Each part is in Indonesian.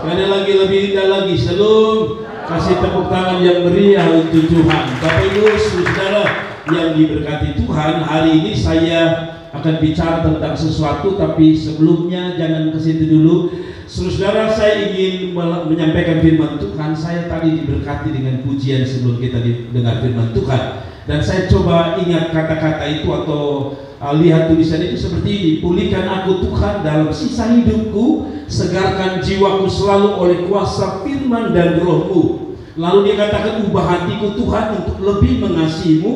Sekali lagi lebih indah lagi. Shalom. Kasih tepuk tangan yang meriah untuk Tuhan. Bapak Ibu saudara yang diberkati Tuhan, hari ini saya akan bicara tentang sesuatu, tapi sebelumnya jangan ke situ dulu. Saudara, saya ingin menyampaikan firman Tuhan. Saya tadi diberkati dengan pujian sebelum kita dengar firman Tuhan. Dan saya coba ingat kata-kata itu atau lihat tulisan itu seperti ini. Pulihkan aku Tuhan dalam sisa hidupku, segarkan jiwaku selalu oleh kuasa firman dan roh-Mu. Lalu dia katakan, ubah hatiku Tuhan untuk lebih mengasihi-Mu,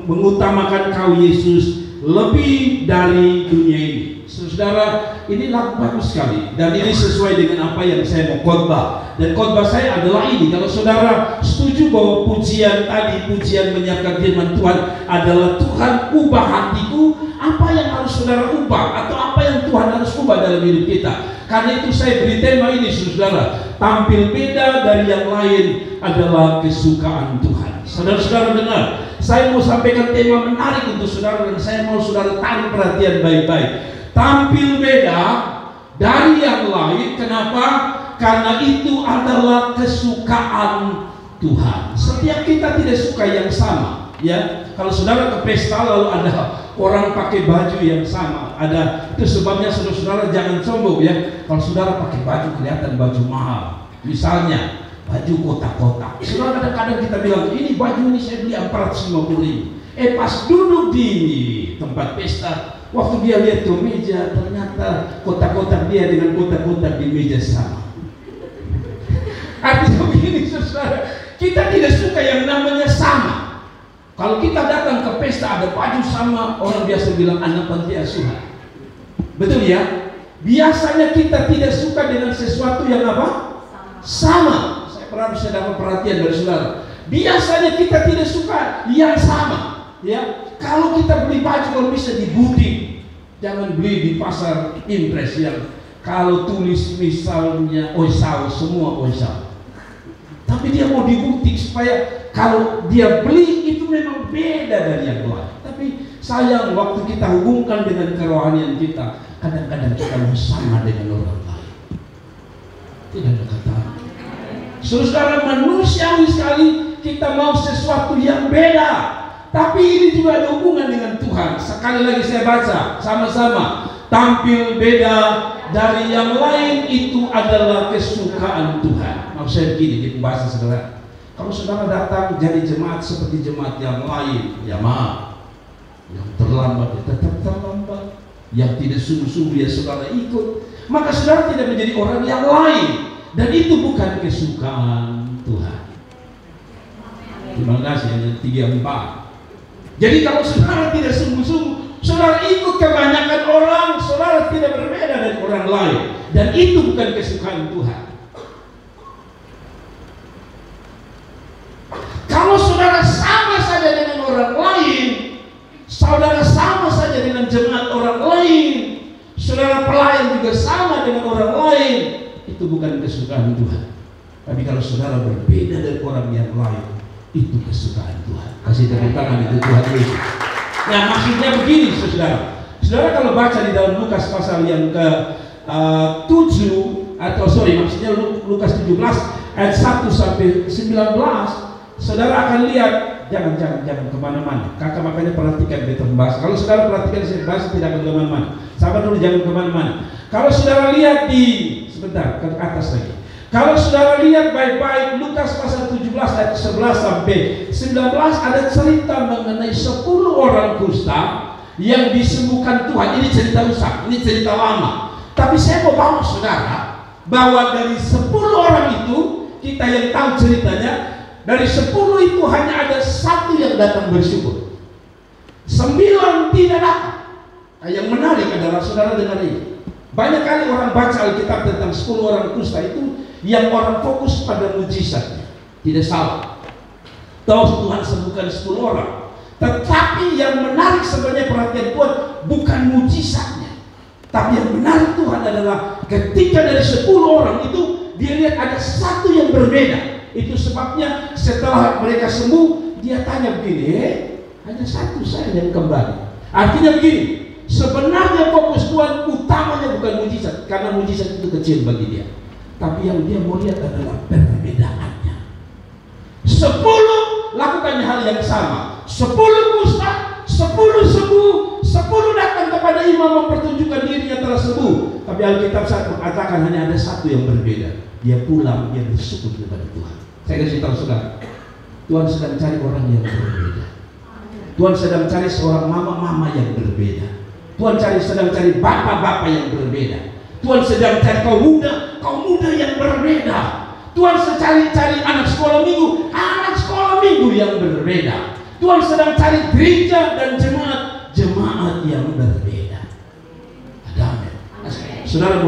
mengutamakan Kau Yesus lebih dari dunia ini. Saudara, ini lagu bagus sekali dan ini sesuai dengan apa yang saya mau khotbah. Dan khotbah saya adalah ini. Kalau saudara setuju bahwa pujian tadi, pujian menyiapkan firman Tuhan adalah Tuhan ubah hatiku, apa yang harus saudara ubah atau apa yang Tuhan harus ubah dalam hidup kita. Karena itu saya beri tema ini, saudara, tampil beda dari yang lain adalah kesukaan Tuhan. Saudara-saudara dengar, saya mau sampaikan tema menarik untuk saudara dan saya mau saudara tarik perhatian baik-baik. Tampil beda dari yang lain. Kenapa? Karena itu adalah kesukaan Tuhan. Setiap kita tidak suka yang sama, ya. Kalau saudara ke pesta lalu ada orang pakai baju yang sama, itu sebabnya saudara-saudara jangan sombong, ya. Kalau saudara pakai baju kelihatan baju mahal, misalnya baju kotak-kotak. Saudara, kadang-kadang kita bilang, ini baju ini saya beli 450.000. Pas duduk di tempat pesta, waktu dia lihat ke meja, ternyata kotak-kotak dia dengan kotak-kotak di meja sama. Artinya begini, saudara, kita tidak suka yang namanya sama. Kalau kita datang ke pesta ada baju sama, orang biasa bilang anak panti asuhan. Betul ya? Biasanya kita tidak suka dengan sesuatu yang apa? Sama. Saya pernah bisa dapat perhatian dari saudara. Biasanya kita tidak suka yang sama. Ya, kalau kita beli baju kalau bisa di butik, jangan beli di pasar impres yang kalau tulis misalnya Oisau, semua Oisau. Tapi dia mau di butik supaya kalau dia beli itu memang beda dari yang lain. Tapi sayang, waktu kita hubungkan dengan kerohanian kita, kadang-kadang kita mau sama dengan orang lain. Tidak ada kata. Saudara, manusiawi sekali kita mau sesuatu yang beda. Tapi ini juga ada hubungan dengan Tuhan. Sekali lagi saya baca sama-sama. Tampil beda dari yang lain itu adalah kesukaan Tuhan. Maksud saya begini di pembahasan saudara. Kalau saudara datang jadi jemaat seperti jemaat yang lain, ya maaf, yang terlambat ya tetap terlambat, yang tidak sungguh-sungguh ya saudara ikut, maka saudara tidak menjadi orang yang lain. Dan itu bukan kesukaan Tuhan. Terima kasih. Yang 3-4. Jadi kalau saudara tidak sungguh-sungguh, saudara ikut kebanyakan orang, saudara tidak berbeda dari orang lain. Dan itu bukan kesukaan Tuhan. Kalau saudara sama saja dengan orang lain, saudara sama saja dengan jemaat orang lain, saudara pelayan juga sama dengan orang lain, itu bukan kesukaan Tuhan. Tapi kalau saudara berbeda dari orang yang lain, itu kesukaan Tuhan. Kasih tepuk tangan itu Tuhan Yesus. Nah, maksudnya begini, saudara. Saudara kalau baca di dalam Lukas pasal yang ke-7 maksudnya Lukas 17 ayat 1 sampai 19, saudara akan lihat. Jangan kemana-mana. Kakak makanya perhatikan beta membahas. Kalau saudara perhatikan saya bahas tidak akan kemana-mana. Sabar dulu, jangan kemana-mana. Kalau saudara lihat sebentar ke atas lagi. Kalau saudara lihat baik-baik Lukas pasal 17 ayat 11 sampai 19, ada cerita mengenai 10 orang kusta yang disembuhkan Tuhan. Ini cerita usah, ini cerita lama. Tapi saya mau bawa saudara bahwa dari 10 orang itu, kita yang tahu ceritanya, dari 10 itu hanya ada 1 yang datang bersyukur. 9 tidak datang. Yang menarik adalah saudara dengar ini. Banyak kali orang baca Alkitab tentang 10 orang kusta itu, yang orang fokus pada mujizatnya. Tidak salah. Tahu Tuhan sembuhkan 10 orang. Tetapi yang menarik sebenarnya perhatian Tuhan bukan mujizatnya. Tapi yang menarik Tuhan adalah ketika dari 10 orang itu dia lihat ada 1 yang berbeda. Itu sebabnya setelah mereka sembuh, dia tanya begini, hanya 1 saya yang kembali. Artinya begini, sebenarnya fokus Tuhan utamanya bukan mujizat, karena mujizat itu kecil bagi dia. tapi yang dia mau lihat adalah perbedaannya. 10 lakukan hal yang sama, 10 kusta, 10 sembuh, 10 datang kepada imam mempertunjukkan dirinya telah sembuh. Tapi Alkitab saat mengatakan hanya ada 1 yang berbeda. Dia pulang, dia bersyukur kepada Tuhan. Saya kasih tahu saudara, Tuhan sedang cari orang yang berbeda. Tuhan sedang cari seorang mama-mama yang berbeda. Tuhan sedang cari bapak-bapak yang berbeda. Tuhan sedang cari kaum muda yang berbeda. Tuhan sedang cari anak sekolah minggu yang berbeda. Tuhan sedang cari gereja dan jemaat yang berbeda. Amin. Saudara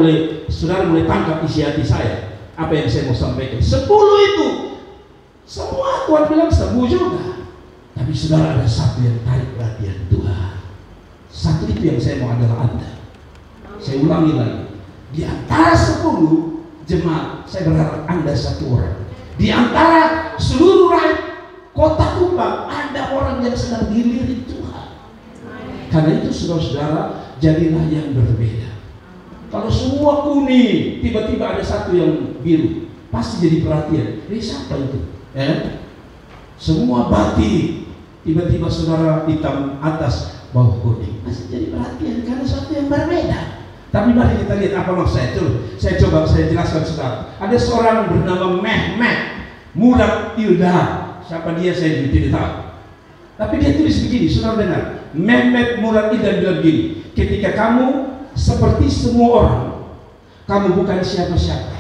mulai tangkap isi hati saya. Apa yang saya mau sampaikan? 10 itu semua Tuhan bilang sembuh juga. Tapi saudara, ada 1 yang tarik perhatian Tuhan. 1 itu yang saya mau adalah Anda. Saya ulangi lagi. Di antara 10 jemaat, saya berharap Anda 1 orang. Di antara seluruh rakyat kota Tumpang, ada orang yang sedang dilirik Tuhan. Karena itu saudara-saudara, jadilah yang berbeda. Kalau semua kuning, tiba-tiba ada 1 yang biru, pasti jadi perhatian. Siapa itu? Semua batik, tiba-tiba saudara hitam atas bawah kuning, pasti jadi perhatian karena 1 yang berbeda. Tapi mari kita lihat apa maksud saya. Saya jelaskan saudara. Ada seorang bernama Mehmet Murad Ilda. Siapa dia saya tidak tahu. Tapi dia tulis begini, saudara dengar. Mehmet Murad Ilda bilang begini, ketika kamu seperti semua orang, kamu bukan siapa-siapa.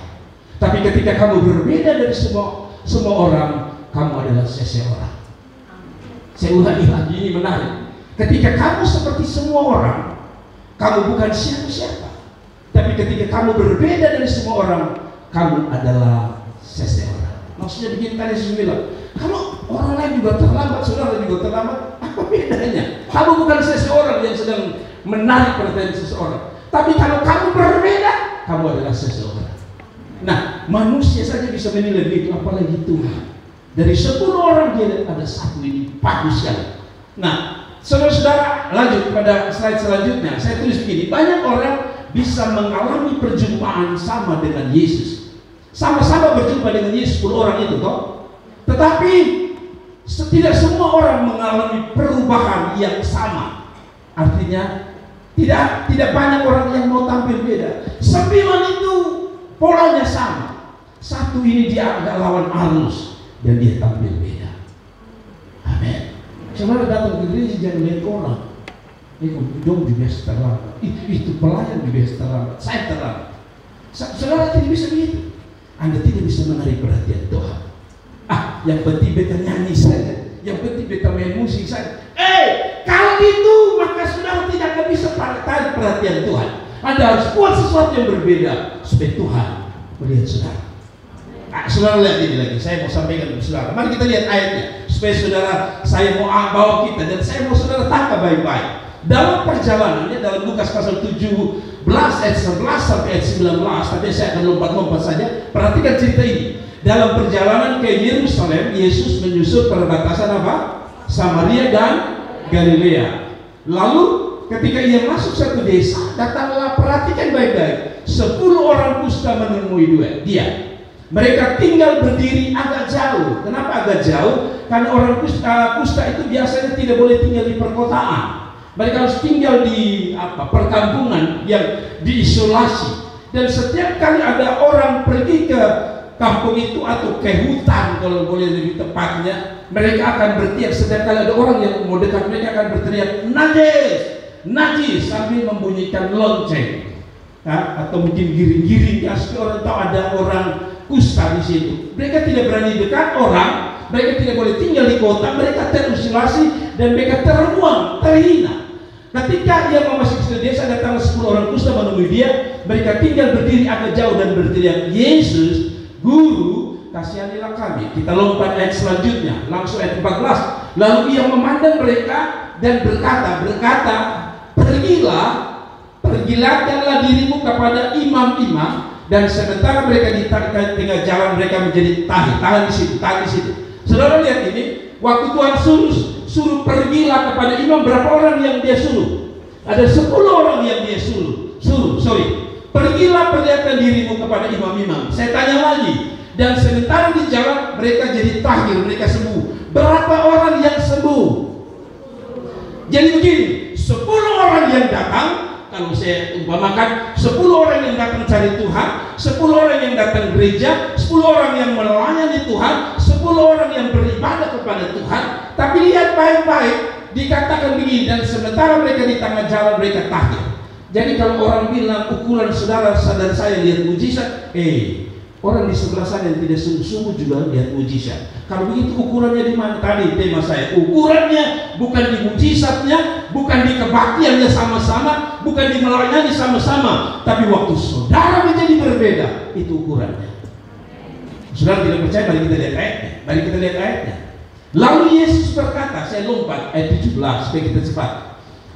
Tapi ketika kamu berbeda dari semua orang, kamu adalah seseorang. Saya ulangi lagi, ini menarik. Ketika kamu seperti semua orang, kamu bukan siapa-siapa. Tapi ketika kamu berbeda dari semua orang, kamu adalah seseorang. Maksudnya begini, tadi saya bilang, kalau orang lain juga terlambat, saudara juga terlambat, apa bedanya? Kamu bukan seseorang yang sedang menarik perhatian seseorang. Tapi kalau kamu berbeda, kamu adalah seseorang. Nah, manusia saja bisa menilai begitu, apalagi Tuhan. Dari 10 orang dia ada 1 ini bagus sekali. Nah, saudara-saudara, lanjut pada slide selanjutnya. Saya tulis begini, banyak orang bisa mengalami perjumpaan sama dengan Yesus. Sama-sama berjumpa dengan Yesus, 10 orang itu toh. Tetapi tidak semua orang mengalami perubahan yang sama. Artinya tidak banyak orang yang mau tampil beda. 9 itu polanya sama. 1 ini dia agak lawan arus dan dia tampil beda. Amin. Saudara datang ke gereja jangan lihat orang. Dong di biasa terlambat. Itu pelayan di biasa terlambat. Saya terlambat. Saudara tidak bisa begitu. Anda tidak bisa menarik perhatian Tuhan. Yang penting beta nyanyi saja. Yang penting beta main musik saja. Kalau itu maka saudara tidak akan bisa tarik perhatian Tuhan. Anda harus buat sesuatu yang berbeda supaya Tuhan melihat saudara. Saudara lihat ini lagi. Saya mau sampaikan ke saudara. Mari kita lihat ayatnya supaya saudara, saya mau bawa kita dan saya mau saudara tangkap baik-baik. Dalam perjalanannya dalam Lukas pasal 17 ayat 11 sampai ayat 19, tapi saya akan lompat-lompat saja. Perhatikan cerita ini. Dalam perjalanan ke Yerusalem, Yesus menyusur perbatasan apa? Samaria dan Galilea. Lalu ketika ia masuk satu desa, datanglah, perhatikan baik-baik, 10 orang kusta menemui dia. Mereka tinggal berdiri agak jauh. Kenapa agak jauh? Karena orang kusta itu biasanya tidak boleh tinggal di perkotaan. Mereka harus tinggal di perkampungan yang diisolasi. Dan setiap kali ada orang pergi ke kampung itu atau ke hutan kalau boleh lebih tepatnya, mereka akan berteriak. Setiap kali ada orang yang mau dekat, mereka akan berteriak najis sambil membunyikan lonceng, atau mungkin giring-giring. Supaya orang tahu ada orang kusta di situ. Mereka tidak berani dekat orang, mereka tidak boleh tinggal di kota, mereka terisolasi dan mereka terbuang, terhina. Ketika ia memasuki desa, datang 10 orang kusta menemui dia. Mereka tinggal berdiri agak jauh dan berteriak, Yesus, Guru, kasihanilah kami. Kita lompat ayat selanjutnya, langsung ayat 14. Lalu ia memandang mereka dan berkata, pergilatkanlah dirimu kepada imam-imam. Dan sementara mereka di tengah jalan, mereka menjadi tahan di situ. Saudara lihat ini, waktu Tuhan suruh pergilah kepada imam, berapa orang yang dia suruh? Ada 10 orang yang dia suruh. pergilah perlihatkan dirimu kepada imam-imam. Saya tanya lagi, dan sementara di jalan mereka jadi tahir, mereka sembuh. Berapa orang yang sembuh? Jadi begini, 10 orang yang datang, kalau saya umpamakan 10 orang yang datang cari Tuhan, 10 orang yang datang gereja, 10 orang yang melayani Tuhan, 10 orang yang beribadah kepada Tuhan. Tapi lihat baik-baik, dikatakan begini, dan sementara mereka di tengah jalan mereka tahir. Jadi kalau orang bilang ukuran saudara dan saya lihat mujizat, orang di sebelah sana yang tidak sungguh-sungguh juga lihat mujizat. Kalau begitu ukurannya di mana? Tadi tema saya, ukurannya bukan di mujizatnya, bukan di kebaktiannya sama-sama, bukan di melayani sama-sama, tapi waktu saudara menjadi berbeda, itu ukurannya. Saudara tidak percaya? Mari kita lihat ayatnya. Mari kita lihat ayatnya. Lalu Yesus berkata, saya lompat ayat 17 supaya kita cepat.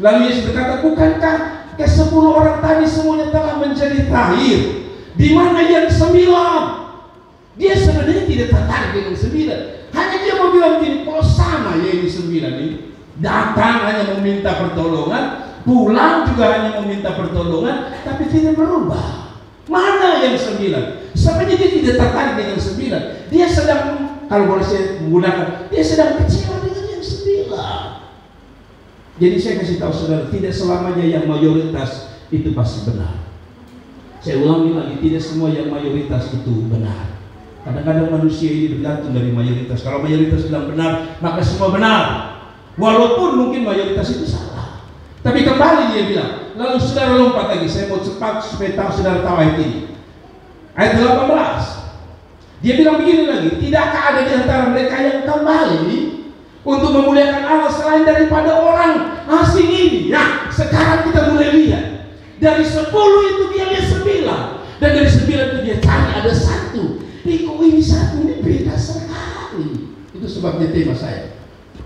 Lalu Yesus berkata, bukankah ke-10 orang tadi semuanya telah menjadi tahir? Di mana yang 9? Dia sebenarnya tidak tertarik dengan 9. Hanya dia mau bilang begini, kalau sama ya ini 9 ini, datang hanya meminta pertolongan, pulang juga hanya meminta pertolongan, tapi tidak berubah. Mana yang 9? Sebenarnya dia tidak tertarik dengan 9. Dia sedang, kalau boleh saya menggunakan, dia sedang kecewa dengan yang 9. Jadi saya kasih tahu saudara, tidak selamanya yang mayoritas itu pasti benar. Saya ulangi lagi, tidak semua yang mayoritas itu benar. Kadang-kadang manusia ini bergantung dari mayoritas. Kalau mayoritas bilang benar, maka semua benar. Walaupun mungkin mayoritas itu salah. Tapi kembali dia bilang, lalu saudara lompat lagi. Saya mau cepat supaya saudara tahu ayat ini. Ayat 18. Dia bilang begini lagi, tidakkah ada di antara mereka yang kembali untuk memuliakan Allah selain daripada orang asing ini? Nah, sekarang kita mulai lihat. Dari 10 itu dia lihat 9, dan dari 9 itu dia cari ada 1. Kok ini 1 ini beda sekali. Itu sebabnya tema saya,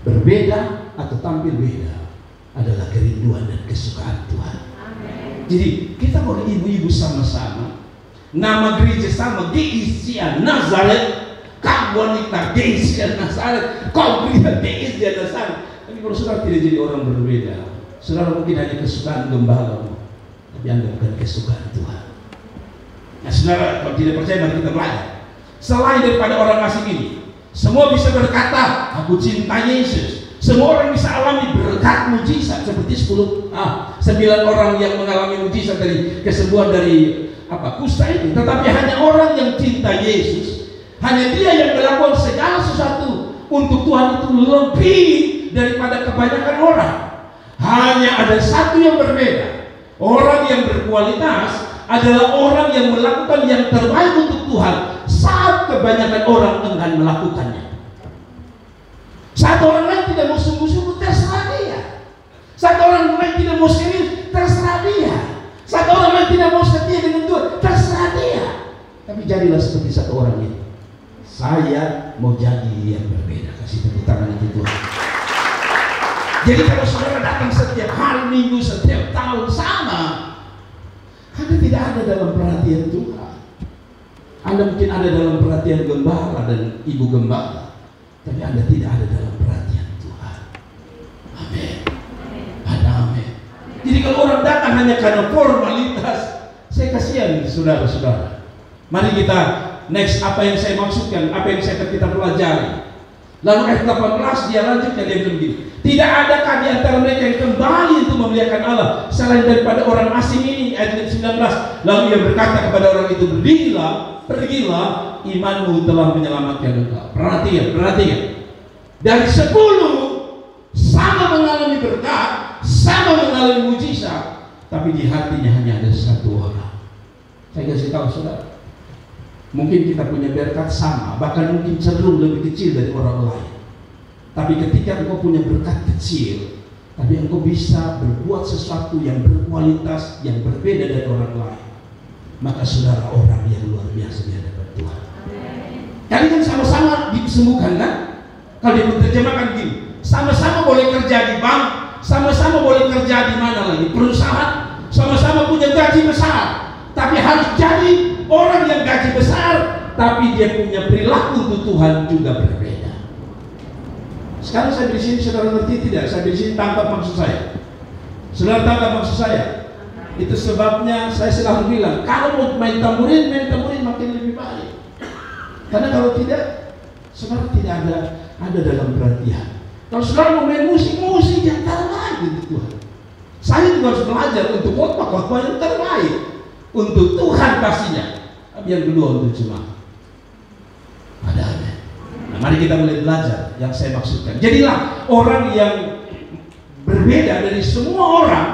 berbeda atau tampil beda adalah kerinduan dan kesukaan Tuhan. Amen. Jadi kita boleh ibu-ibu sama-sama, nama gereja sama, GICA Nazaret, kau wanita GICA Nazaret, kau pria GICA Nazaret. Tapi kalau saudara tidak jadi orang berbeda, saudara mungkin hanya kesukaan gembala, tapi Anda bukan kesukaan Tuhan. Nah saudara, kalau tidak percaya mari kita belajar. Selain daripada orang asing ini, semua bisa berkata, aku cinta Yesus. Semua orang bisa alami berkat mujizat seperti 9 orang yang mengalami mujizat dari kesembuhan dari kusta itu. Tetapi hanya orang yang cinta Yesus, hanya dia yang melakukan segala sesuatu untuk Tuhan itu lebih daripada kebanyakan orang. Hanya ada satu yang berbeda. Orang yang berkualitas adalah orang yang melakukan yang terbaik untuk Tuhan saat kebanyakan orang enggan melakukannya. Saat orang lain tidak mau sungguh-sungguh, terserah dia. Saat orang lain tidak mau serius, terserah dia. Saat orang lain tidak mau setia dengan Tuhan, terserah dia. Tapi jadilah seperti satu orang ini. Saya mau jadi yang berbeda. Kasih tepuk tangan itu Tuhan. Jadi kalau saudara datang setiap hari minggu, setiap tahun sama, Anda tidak ada dalam perhatian Tuhan. Anda mungkin ada dalam perhatian gembala dan ibu gembala, tapi Anda tidak ada dalam perhatian Tuhan. Amin. Ada amin. Jadi kalau orang datang hanya karena formalitas, saya kasihan saudara-saudara. Mari kita next, apa yang saya maksudkan, apa yang saya kita pelajari. Lalu ayat 18 dia lanjutkan, dia bilang begini, tidak adakah di antara mereka yang kembali untuk memuliakan Allah selain daripada orang asing ini? Ayat 19. Lalu ia berkata kepada orang itu, berdirilah, pergilah, imanmu telah menyelamatkan engkau. Perhatikan. Dari 10 sama mengalami berkat, sama mengalami mujizat, tapi di hatinya hanya ada 1 orang. Saya kasih tahu saudara, mungkin kita punya berkat sama, bahkan mungkin cenderung lebih kecil dari orang lain. Tapi ketika engkau punya berkat kecil, tapi engkau bisa berbuat sesuatu yang berkualitas, yang berbeda dari orang lain, maka saudara orang yang luar biasa di hadapan Tuhan. Kalian kan sama-sama disembuhkan kan? Kalau diterjemahkan gini, sama-sama boleh kerja di bank, sama-sama boleh kerja di mana lagi, perusahaan, sama-sama punya gaji besar, tapi harus jadi orang yang gaji besar, tapi dia punya perilaku untuk Tuhan juga berbeda. Sekarang saya di sini, saudara ngerti tidak? Saya di sini tangkap maksud saya. Saudara tangkap maksud saya. Itu sebabnya saya selalu bilang, kalau mau main tamburin makin lebih baik. Karena kalau tidak, saudara tidak ada dalam perhatian. Kalau saudara mau main musik yang terbaik untuk Tuhan. Saya juga harus belajar untuk khotbah yang terbaik untuk Tuhan pastinya. Tapi yang kedua untuk jemaat. Ada. Nah, mari kita mulai belajar yang saya maksudkan. Jadilah orang yang berbeda dari semua orang.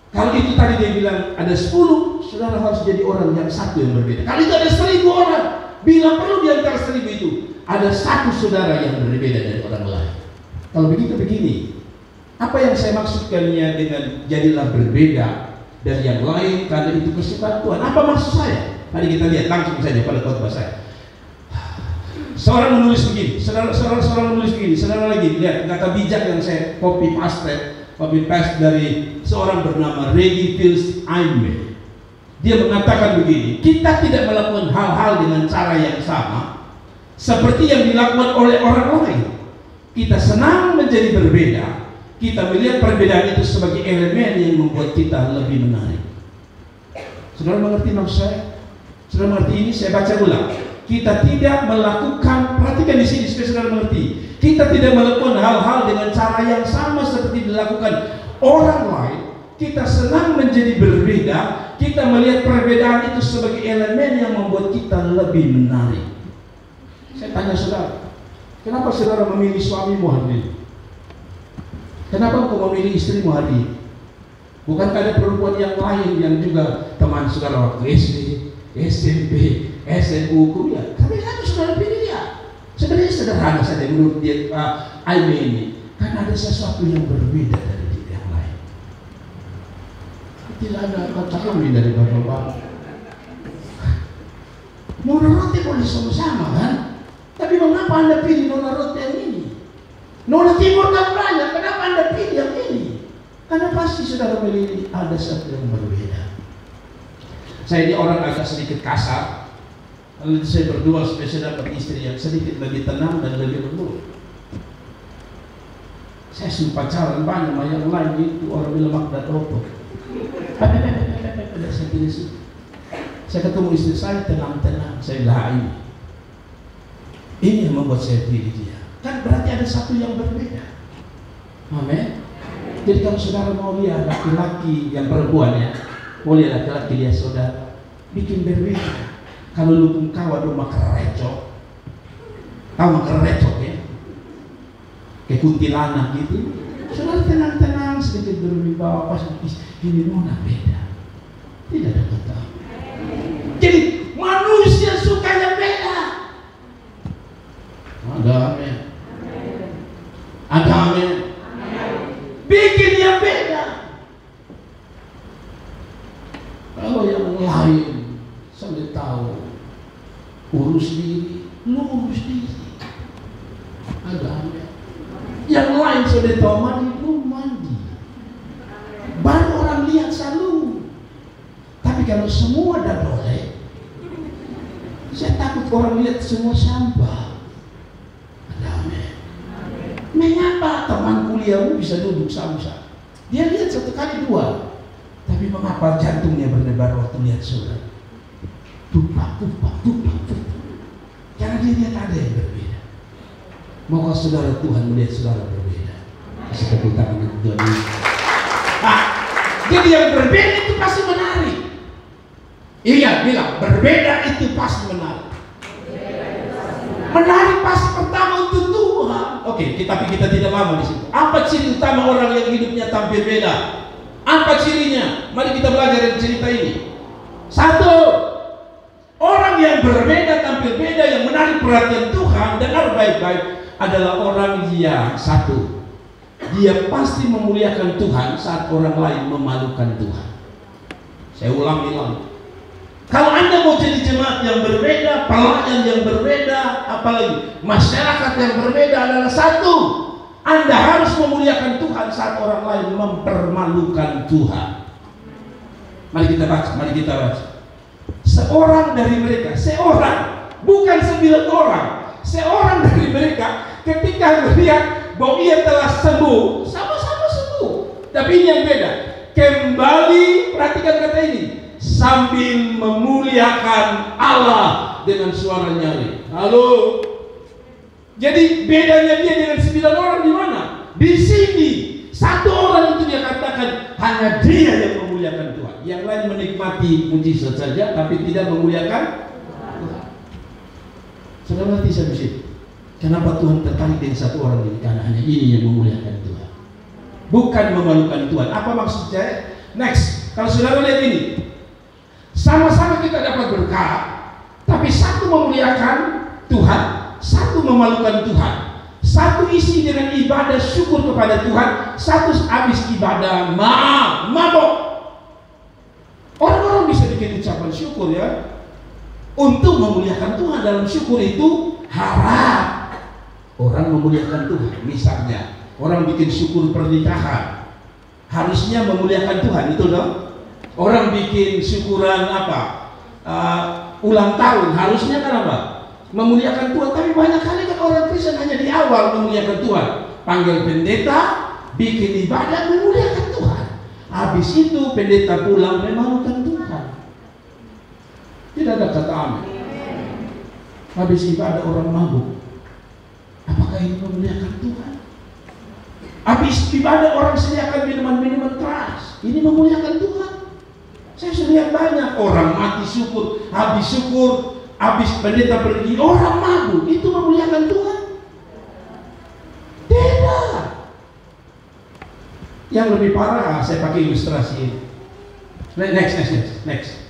Kalau itu tadi dia bilang ada 10, saudara harus jadi orang yang satu yang berbeda. Kalau itu ada 1000 orang, bila perlu di antara 1000 itu ada satu saudara yang berbeda dari orang lain. Kalau begitu begini, apa yang saya maksudkannya dengan jadilah berbeda dari yang lain karena itu kesukaan Tuhan? Apa maksud saya? Mari kita lihat langsung saja pada khotbah saya. Seorang menulis begini, seorang menulis begini, saudara lagi lihat kata bijak yang saya copy paste dari seorang bernama Reggie Fils-Aimé. Dia mengatakan begini, kita tidak melakukan hal-hal dengan cara yang sama seperti yang dilakukan oleh orang lain. Kita senang menjadi berbeda. Kita melihat perbedaan itu sebagai elemen yang membuat kita lebih menarik. Saudara mengerti maksud saya? Saudara mengerti ini? Saya baca ulang. Kita tidak melakukan, perhatikan di sini supaya saudara mengerti. Kita tidak melakukan hal-hal dengan cara yang sama seperti dilakukan orang lain. Kita senang menjadi berbeda. Kita melihat perbedaan itu sebagai elemen yang membuat kita lebih menarik. Saya tanya saudara, kenapa saudara memilih suamimu hari ini? Kenapa engkau memilih istrimu hari ini? Bukankah ada perempuan yang lain yang juga teman saudara waktu SD, SMP, SMU, kuliah? Tapi kenapa saudara pilih dia? Sebenarnya sederhana saja menurut dia Aimé ini, karena ada sesuatu yang berbeda dari yang lain. Tidak ada kata kami dari bapak-bapak. Nona roti boleh sama-sama kan? Tapi mengapa Anda pilih nona roti yang ini? Nona timur kan banyak, kenapa Anda pilih yang ini? Karena pasti saudara memilih ada sesuatu yang berbeda. Saya ini orang agak sedikit kasar. Lalu saya berdua supaya saya dapat istri yang sedikit lebih tenang dan lebih lembut. Saya sudah pacaran banyak sama yang lain itu orang bilang dan rokok. Saya pilih suka. Saya ketemu istri saya tenang-tenang, saya bilang ini yang membuat saya pilih dia. Kan berarti ada satu yang berbeda. Amin. Jadi kalau saudara mau lihat laki-laki yang perempuan ya, mau lihat laki-laki dia saudara, bikin berbeda. Kalau lu pun kawan rumah kerecok, tahu kerecok ya, kayak kuntilanak gitu, saudara tenang-tenang sedikit berwibawa pas ini nona beda, tidak ada kata. Jadi manusia sukanya beda. Amin. Bikin yang beda. Kalau yang lain sampai tahu urus diri, lu urus diri. Amin. Yang lain sudah tahu mandi, lu mandi. Baru orang lihat selalu. Tapi kalau semua dah boleh, saya takut orang lihat semua sampah. Mengapa teman kuliahmu bisa duduk sama-sama? Dia lihat satu kali dua, tapi mengapa jantungnya berdebar waktu lihat surat? Tupak. Karena dia lihat ada yang berbeda. Maukah saudara Tuhan melihat saudara berbeda? Kasih tepuk tangan untuk Tuhan. Jadi yang berbeda itu pasti menarik. Iya, bilang berbeda itu pasti menarik. Menarik pasti pertama untuk Tuhan. Oke, tapi kita tidak lama di situ. Apa ciri utama orang yang hidupnya tampil beda? Apa cirinya? Mari kita belajar dari cerita ini. Satu, orang yang berbeda, tampil beda, yang menarik perhatian Tuhan, dengar baik-baik, adalah orang yang satu, dia pasti memuliakan Tuhan saat orang lain memalukan Tuhan. Saya ulangi lagi. Kalau Anda mau jadi jemaat yang berbeda, pelayan yang berbeda, apalagi masyarakat yang berbeda adalah satu, Anda harus memuliakan Tuhan saat orang lain mempermalukan Tuhan. Mari kita baca. Seorang dari mereka, bukan 9 orang, seorang dari mereka ketika melihat bahwa ia telah sembuh, sama-sama sembuh. Tapi ini yang beda. kembali, perhatikan kata ini, sambil memuliakan Allah dengan suara nyaring. Halo. Jadi bedanya dia dengan 9 orang di mana? Di sini 1 orang itu dia katakan hanya dia yang memuliakan Tuhan. Yang lain menikmati mujizat saja, tapi tidak memuliakan Tuhan. Saudara ngerti saya mesti? Kenapa Tuhan tertarik dengan 1 orang ini? Karena hanya ini yang memuliakan Tuhan, bukan memalukan Tuhan. Apa maksudnya? Next, kalau saudara lihat ini, sama-sama kita dapat berkat, tapi satu memuliakan Tuhan, satu memalukan Tuhan. Satu isi dengan ibadah syukur kepada Tuhan, satu habis ibadah mabok. Orang-orang bisa bikin ucapan syukur ya, untuk memuliakan Tuhan. Dalam syukur itu harap orang memuliakan Tuhan. Misalnya orang bikin syukur pernikahan, harusnya memuliakan Tuhan, itu dong. Orang bikin syukuran apa, ulang tahun, harusnya kan apa, memuliakan Tuhan. Tapi banyak kali kan orang Kristen hanya di awal memuliakan Tuhan, panggil pendeta, bikin ibadah, memuliakan Tuhan. Habis itu pendeta pulang memalukan Tuhan. Tidak ada kata amin. Habis ibadah orang mabuk, apakah ini memuliakan Tuhan? Habis ibadah orang sediakan minuman-minuman keras, ini memuliakan Tuhan? Saya sudah lihat banyak orang mati syukur, habis pendeta pergi, orang mabuk, itu memuliakan Tuhan? Tidak. Yang lebih parah, saya pakai ilustrasi ini. Next.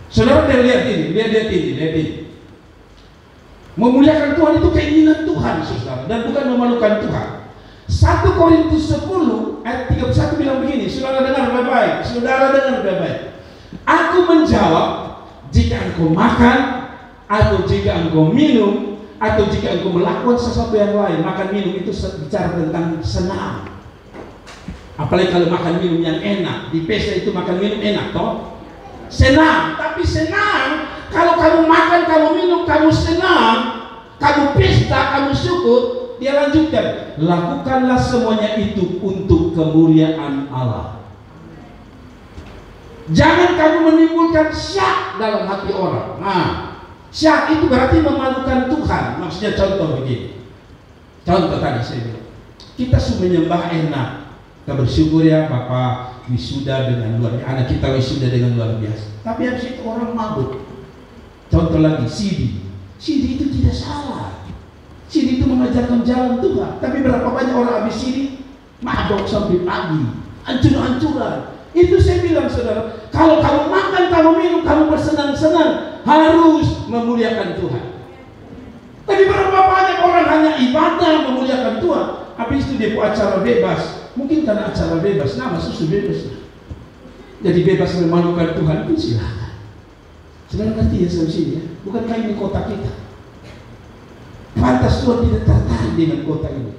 Saudara lihat ini. Memuliakan Tuhan itu keinginan Tuhan, saudara, dan bukan memalukan Tuhan. 1 Korintus 10 ayat 31 bilang begini, saudara dengar baik-baik. Aku menjawab, jika engkau makan, atau jika engkau minum, atau jika engkau melakukan sesuatu yang lain, makan minum itu bicara tentang senang. Apalagi kalau makan minum yang enak, di pesta itu makan minum enak toh? Senang, tapi senang kalau kamu makan, kamu minum, kamu senang, kamu pesta, kamu syukur. Dia lanjutkan, lakukanlah semuanya itu untuk kemuliaan Allah. Jangan kamu menimbulkan syak dalam hati orang. Nah, syak itu berarti memalukan Tuhan. Maksudnya contoh begini. Contoh tadi saya bilang, kita sudah menyembah enak, kita bersyukur ya Bapak wisuda dengan luar biasa, anak kita wisuda dengan luar biasa. Tapi habis itu orang mabuk. Contoh lagi, CD itu tidak salah. CD itu mengajarkan jalan Tuhan. Tapi berapa banyak orang habis CD mabuk sampai pagi, hancur-hancuran. Itu saya bilang saudara, kalau kamu makan, kamu minum, kamu bersenang-senang, harus memuliakan Tuhan. Tapi berapa banyak orang hanya ibadah memuliakan Tuhan, habis itu dia buat acara bebas. Mungkin karena acara bebas, nama susu bebas. Jadi bebas memalukan Tuhan pun silakan. Saudara ngerti ya sampai sini ya? Bukankah ini kota kita? Pantas Tuhan tidak tertarik dengan kota ini.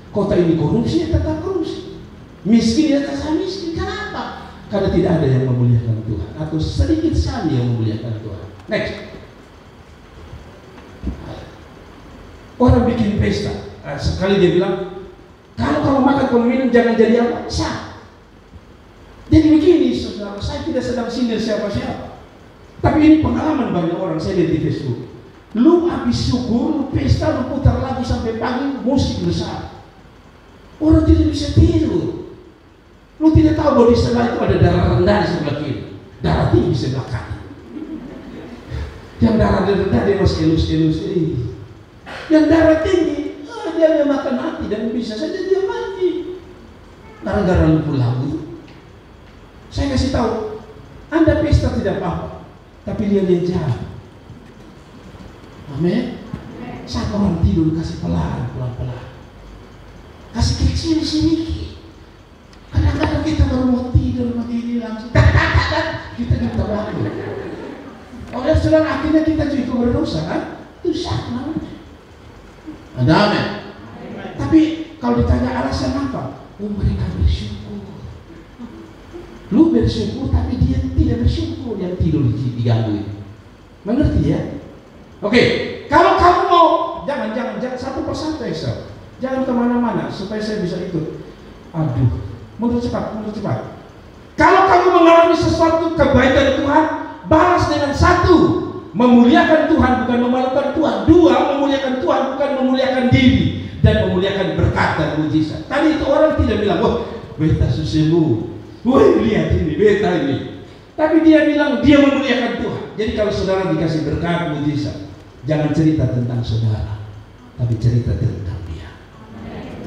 Kota ini korupsi, ya tetap korupsi. Miskin, ya tetap miskin. Kenapa? Karena tidak ada yang memuliakan Tuhan, atau sedikit sekali yang memuliakan Tuhan. Next. Orang bikin pesta, sekali dia bilang, kalau kamu makan, kamu minum, jangan jadi apa? Sah. Jadi begini, saudara, saya tidak sedang sindir siapa-siapa. Tapi ini pengalaman banyak orang, saya lihat di Facebook. Lu habis syukur, lu pesta, lu putar lagu sampai pagi, musik besar. Orang tidak bisa tidur. Lu tidak tahu bahwa di sebelah itu ada darah rendah di sebelah kiri, darah tinggi di sebelah kanan. Yang darah rendah dia masih elus-elus ini. Yang darah tinggi, dia makan mati dan bisa saja dia mati. Gara-gara lupa lagu. Saya kasih tahu, Anda pesta tidak apa-apa, tapi dia jauh. Amin. Saat orang tidur kasih pelan-pelan. Kasih kecil sedikit. Kadang-kadang kita baru mau tidur begini langsung kita bangun. Oleh sedang akhirnya kita juga berdosa kan? Itu syak namanya. Ada amin. Tapi kalau ditanya alasan apa? Oh, mereka bersyukur. Lu bersyukur tapi dia tidak bersyukur, yang tidur diganggu. Mengerti ya? Oke, kalau kamu mau jangan satu persatu Excel. Jangan kemana-mana supaya saya bisa ikut. Aduh, mundur cepat. mengalami sesuatu kebaikan Tuhan, balas dengan satu, memuliakan Tuhan bukan memalukan Tuhan. Dua, memuliakan Tuhan bukan memuliakan diri dan memuliakan berkat dan mujizat. Tadi itu orang tidak bilang, wah beta susemu, wah lihat ini beta ini. Tapi dia bilang dia memuliakan Tuhan. Jadi kalau saudara dikasih berkat mujizat, jangan cerita tentang saudara, tapi cerita tentang dia.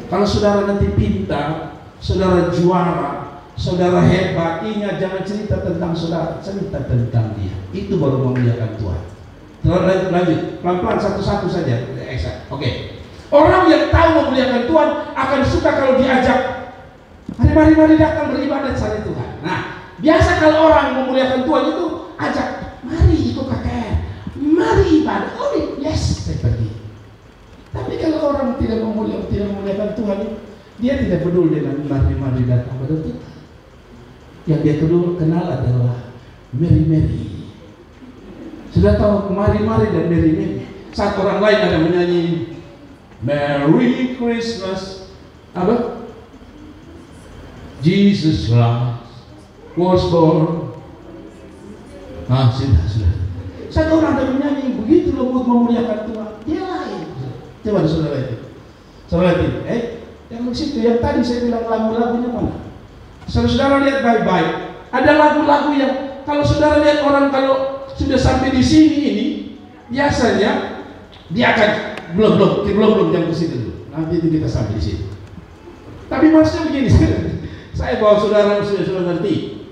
Kalau saudara nanti pintar, saudara juara, saudara hebat, ingat jangan cerita tentang saudara, cerita tentang dia. Itu baru memuliakan Tuhan. Lanjut, pelan-pelan satu-satu saja. Oke. Orang yang tahu memuliakan Tuhan akan suka kalau diajak, mari datang beribadat sama Tuhan. Nah, biasa kalau orang memuliakan Tuhan itu ajak, mari ikut KKR, mari ibadah. Oh yes, saya pergi. Tapi kalau orang tidak memuliakan Tuhan, dia tidak peduli dengan mari datang pada Tuhan. Yang dia kenal adalah Mary. Sudah tahu mari dan Mary. Saat orang lain ada menyanyi Merry Christmas, apa? Jesus was born. Sudah. Saat orang ada menyanyi begitu lembut memuliakan Tuhan, dia lain. Coba saudara itu. Yang situ yang tadi saya bilang lagu-lagunya mana? Saudara lihat baik-baik. Ada lagu-lagu yang kalau saudara lihat orang kalau sudah sampai di sini ini, biasanya dia akan belum jam ke situ dulu. Nanti itu kita sampai di situ. Tapi maksudnya begini, saya bawa saudara sudah ngerti.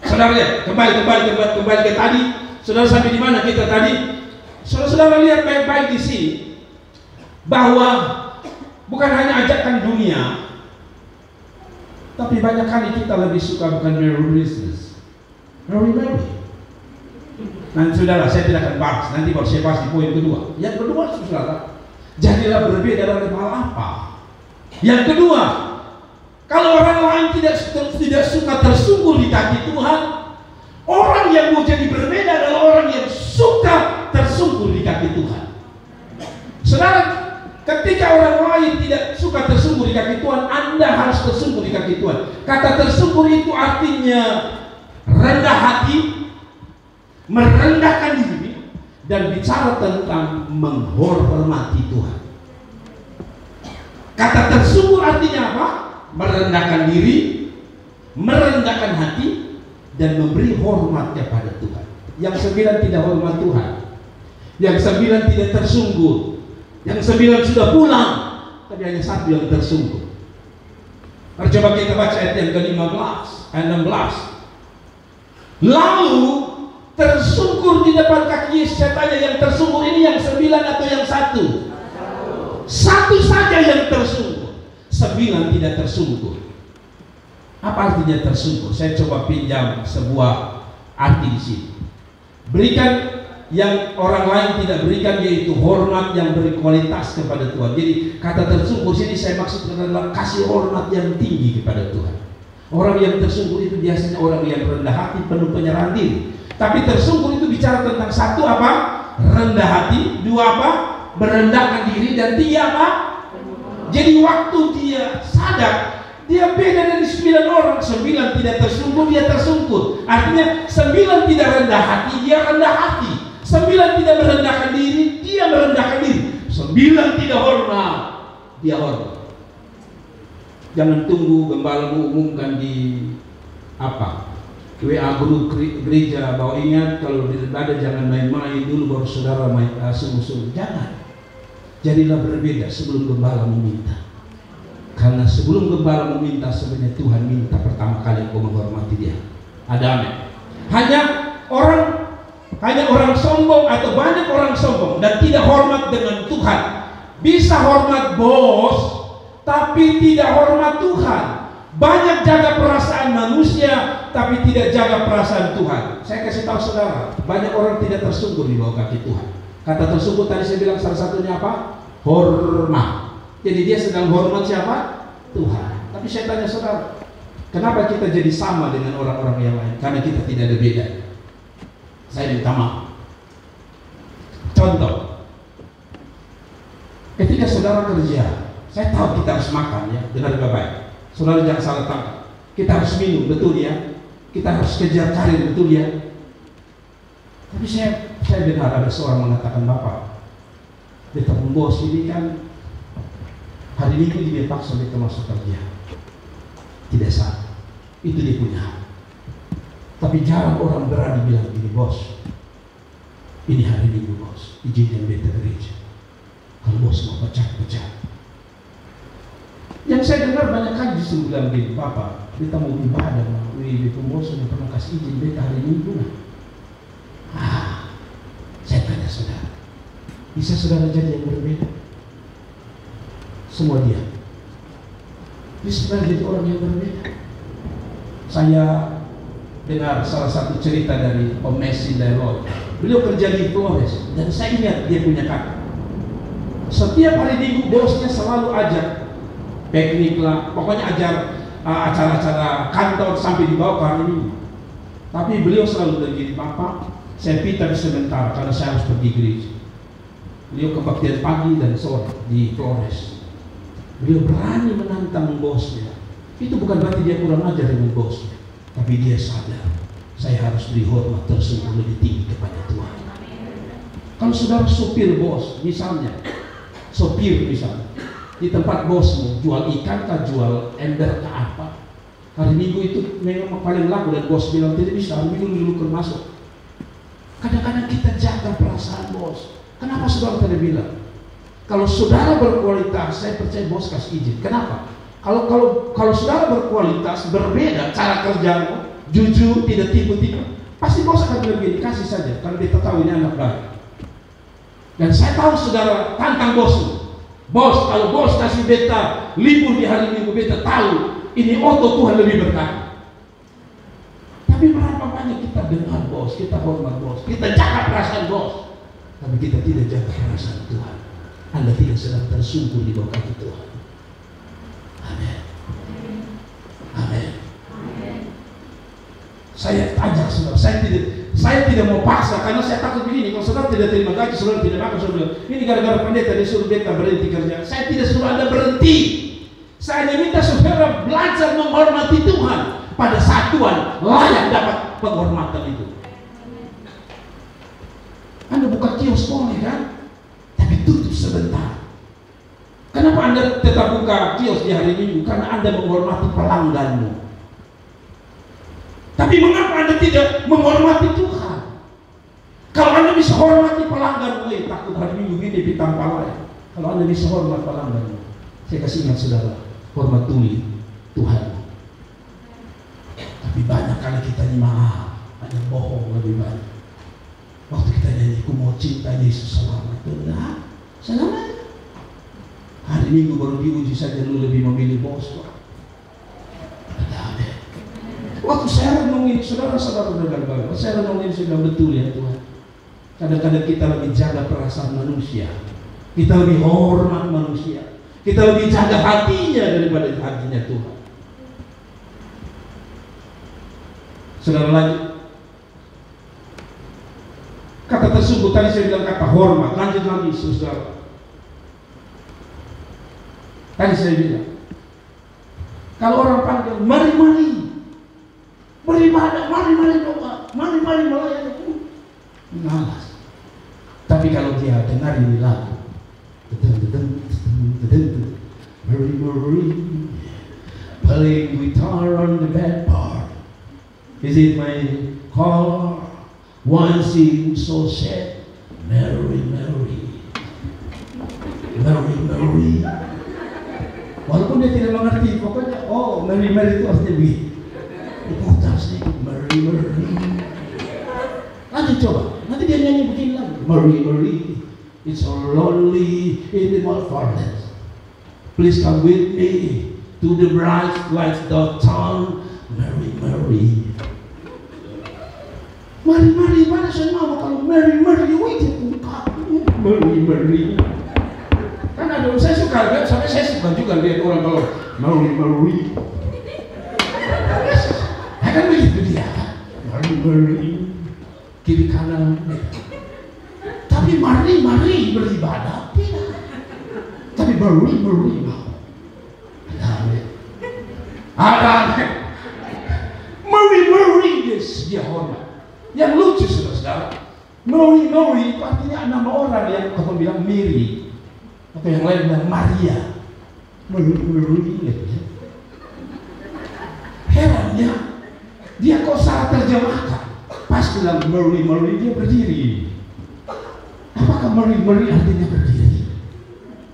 Saudara lihat, kembali ke tadi. Saudara sampai di mana kita tadi? Saudara lihat baik-baik di sini bahwa bukan hanya ajakan dunia, tapi banyak kali kita lebih suka bukan Merry Christmas, Merry. Nanti saudara, saya tidak akan bahas. Nanti baru saya bahas di poin kedua. Yang kedua, saudara, jadilah berbeda dalam hal apa? Yang kedua, kalau orang lain tidak suka tersungkur di kaki Tuhan, orang yang mau jadi berbeda adalah orang yang suka tersungkur di kaki Tuhan. Saudara, ketika orang lain tidak suka tersungkur di kaki Tuhan, Anda harus tersungkur di kaki Tuhan. Kata tersungkur itu artinya rendah hati, merendahkan diri, dan bicara tentang menghormati Tuhan. Kata tersungkur artinya apa? Merendahkan diri, merendahkan hati, dan memberi hormat kepada Tuhan. Yang 9 tidak hormat Tuhan, yang 9 tidak tersungkur, yang 9 sudah pulang, tapi hanya 1 yang tersungkur. Mari coba kita baca ayat yang ke-15, ayat 16. Lalu tersungkur di depan kaki Yesus. Saya tanya, yang tersungkur ini yang 9 atau yang 1? Satu saja yang tersungkur, 9 tidak tersungkur. Apa artinya tersungkur? Saya coba pinjam sebuah arti di sini. Berikan yang orang lain tidak berikan, yaitu hormat yang berkualitas kepada Tuhan. Jadi kata tersungkur sini saya maksudkan adalah kasih hormat yang tinggi kepada Tuhan. Orang yang tersungkur itu biasanya orang yang rendah hati, penuh penyerahan diri. Tapi tersungkur itu bicara tentang 1 apa? Rendah hati. 2 apa? Merendahkan diri. Dan 3 apa? Jadi waktu dia sadar, dia beda dari 9 orang. 9 tidak tersungkur, dia tersungkur. Artinya 9 tidak rendah hati, dia rendah hati. 9 tidak merendahkan diri, dia merendahkan diri. 9 tidak hormat, dia hormat. Jangan tunggu gembala umumkan di apa? WA grup gereja bahwa ingat kalau beribadah jangan main-main dulu baru saudara main sungguh-sungguh. Jangan. Jadilah berbeda sebelum gembala meminta. Karena sebelum gembala meminta, sebenarnya Tuhan minta pertama kali engkau menghormati dia. Ada amin. Hanya orang sombong atau banyak orang sombong dan tidak hormat dengan Tuhan. Bisa hormat bos, tapi tidak hormat Tuhan. Banyak jaga perasaan manusia, tapi tidak jaga perasaan Tuhan. Saya kasih tahu saudara, banyak orang tidak tersungkur di bawah kaki Tuhan. Kata tersungkur tadi saya bilang salah satunya apa? Hormat. Jadi dia sedang hormat siapa? Tuhan. Tapi saya tanya saudara, kenapa kita jadi sama dengan orang-orang yang lain? Karena kita tidak ada beda. Saya minta maaf. Contoh, ketika saudara kerja, saya tahu kita harus makan ya, dengar baik-baik. Saudara jangan salah tangkap. Kita harus minum, betul ya. Kita harus kejar karir, betul ya. Tapi saya dengar ada seorang mengatakan, Bapak, beta bos ini kan hari Minggu dia paksa beta masuk kerja. Tidak salah, itu dia punya hak. Tapi jarang orang berani bilang gini, bos, ini hari Minggu bos, izinkan beta gereja. Kalau bos mau pecah. Yang saya dengar banyak kali justru bilang gini, Bapak, beta mau ibadah, beta bos sudah pernah kasih izin beta hari Minggu. Saya tanya saudara, bisa saudara jadi yang berbeda? Semua dia bisa jadi orang yang berbeda. Saya dengar salah satu cerita dari Om Messi Leroy. Beliau kerja di Flores dan saya ingat dia punya kakak. Setiap hari Minggu bosnya selalu ajak piknik lah, pokoknya ajar acara-acara kantor sampai dibawa ke hari Minggu. Tapi beliau selalu begini, Bapak, saya pintar sebentar karena saya harus pergi gereja. Beliau kebaktian pagi dan sore di Flores. Beliau berani menantang bosnya. Itu bukan berarti dia kurang ajar dengan bosnya, tapi dia sadar saya harus beri hormat tersebut lebih tinggi kepada Tuhan. Kalau saudara sopir bos, misalnya di tempat bosmu jual ikan kah, jual ember kah apa, hari Minggu itu memang paling laku dan bos bilang tidak bisa, hari Minggu dulu masuk. Kadang-kadang kita jaga perasaan bos. Kenapa saudara tadi bilang? Kalau saudara berkualitas, saya percaya bos kasih izin. Kenapa? Kalau saudara berkualitas, berbeda cara kerjamu, jujur, tidak tipu-tipu, pasti bos akan bilang begini, kasih saja, karena dia tahu ini anak baik. Dan saya tahu saudara tantang bosmu. Bos, kalau bos kasih beta libur di hari Minggu, beta tahu ini otot Tuhan lebih berkati. Tapi berapa banyak kita dengar bos, kita hormat bos, kita jaga perasaan bos, tapi kita tidak jaga perasaan Tuhan. Anda tidak sedang tersungkur di bawah kaki Tuhan. Amin. Amin. Saya ajak saudara, saya tidak mau paksa karena saya takut begini. Kalau saudara tidak terima gaji, saudara tidak makan, saudara bilang, ini gara-gara pendeta dia suruh beta berhenti kerja. Saya tidak suruh Anda berhenti. Saya hanya minta saudara belajar menghormati Tuhan. Pada saat Tuhan layak dapat penghormatan itu. Anda buka kios boleh kan? Tapi tutup sebentar. Kenapa Anda tetap buka kios di hari Minggu? Karena Anda menghormati pelangganmu. Tapi mengapa Anda tidak menghormati Tuhan? Kalau Anda bisa hormati pelangganmu, takut hari Minggu ini ditampal lain. Kalau Anda bisa hormat pelangganmu, saya kasih ingat saudara, hormat Tuhan. Tapi banyak kali kita ini banyak bohong lebih banyak. Waktu kita nyanyi, aku mau cinta Yesus selamat. Benar, selamat. Hari Minggu baru diuji saja lu lebih memilih bos. Waktu saya renungin, saudara-saudara dengar baik. Saya renungin sudah betul ya Tuhan. Kadang-kadang kita lebih jaga perasaan manusia, kita lebih hormat manusia, kita lebih jaga hatinya daripada hatinya Tuhan. Saudara lanjut. Kata tersebut tadi saya bilang kata hormat. Lanjut lagi saudara. Tadi saya bilang, kalau orang panggil, mari beribadah, mari doa, mari melayani, malas. Tapi kalau dia dengar ini lagu, mari, playing guitar on the bad part. Is it my car? One seems so sad. Mary. Walaupun dia tidak mengerti, pokoknya Mary itu artinya begini. Diputar sedikit, Mary. Lanjut coba, nanti dia nyanyi begini lagi. Mary, it's so lonely in the wilderness. Please come with me to the bright light of town. Mary. Mari, mana saya mau kalau Mary, wajib buka. Mary. Kan ada saya suka lihat, sampai saya suka juga lihat orang kalau Mary. Kan begitu dia, Mary, kiri kanan. Tapi mari beribadah tidak. Tapi Mary mau. Ada. Yes, dia hormat. Yang lucu saudara, Mary itu artinya nama orang yang kau bilang Mary, atau yang lain bilang Maria. Mary ya. Herannya, dia kok salah terjemahkan. Pas bilang Mary dia berdiri. Apakah Mary artinya berdiri?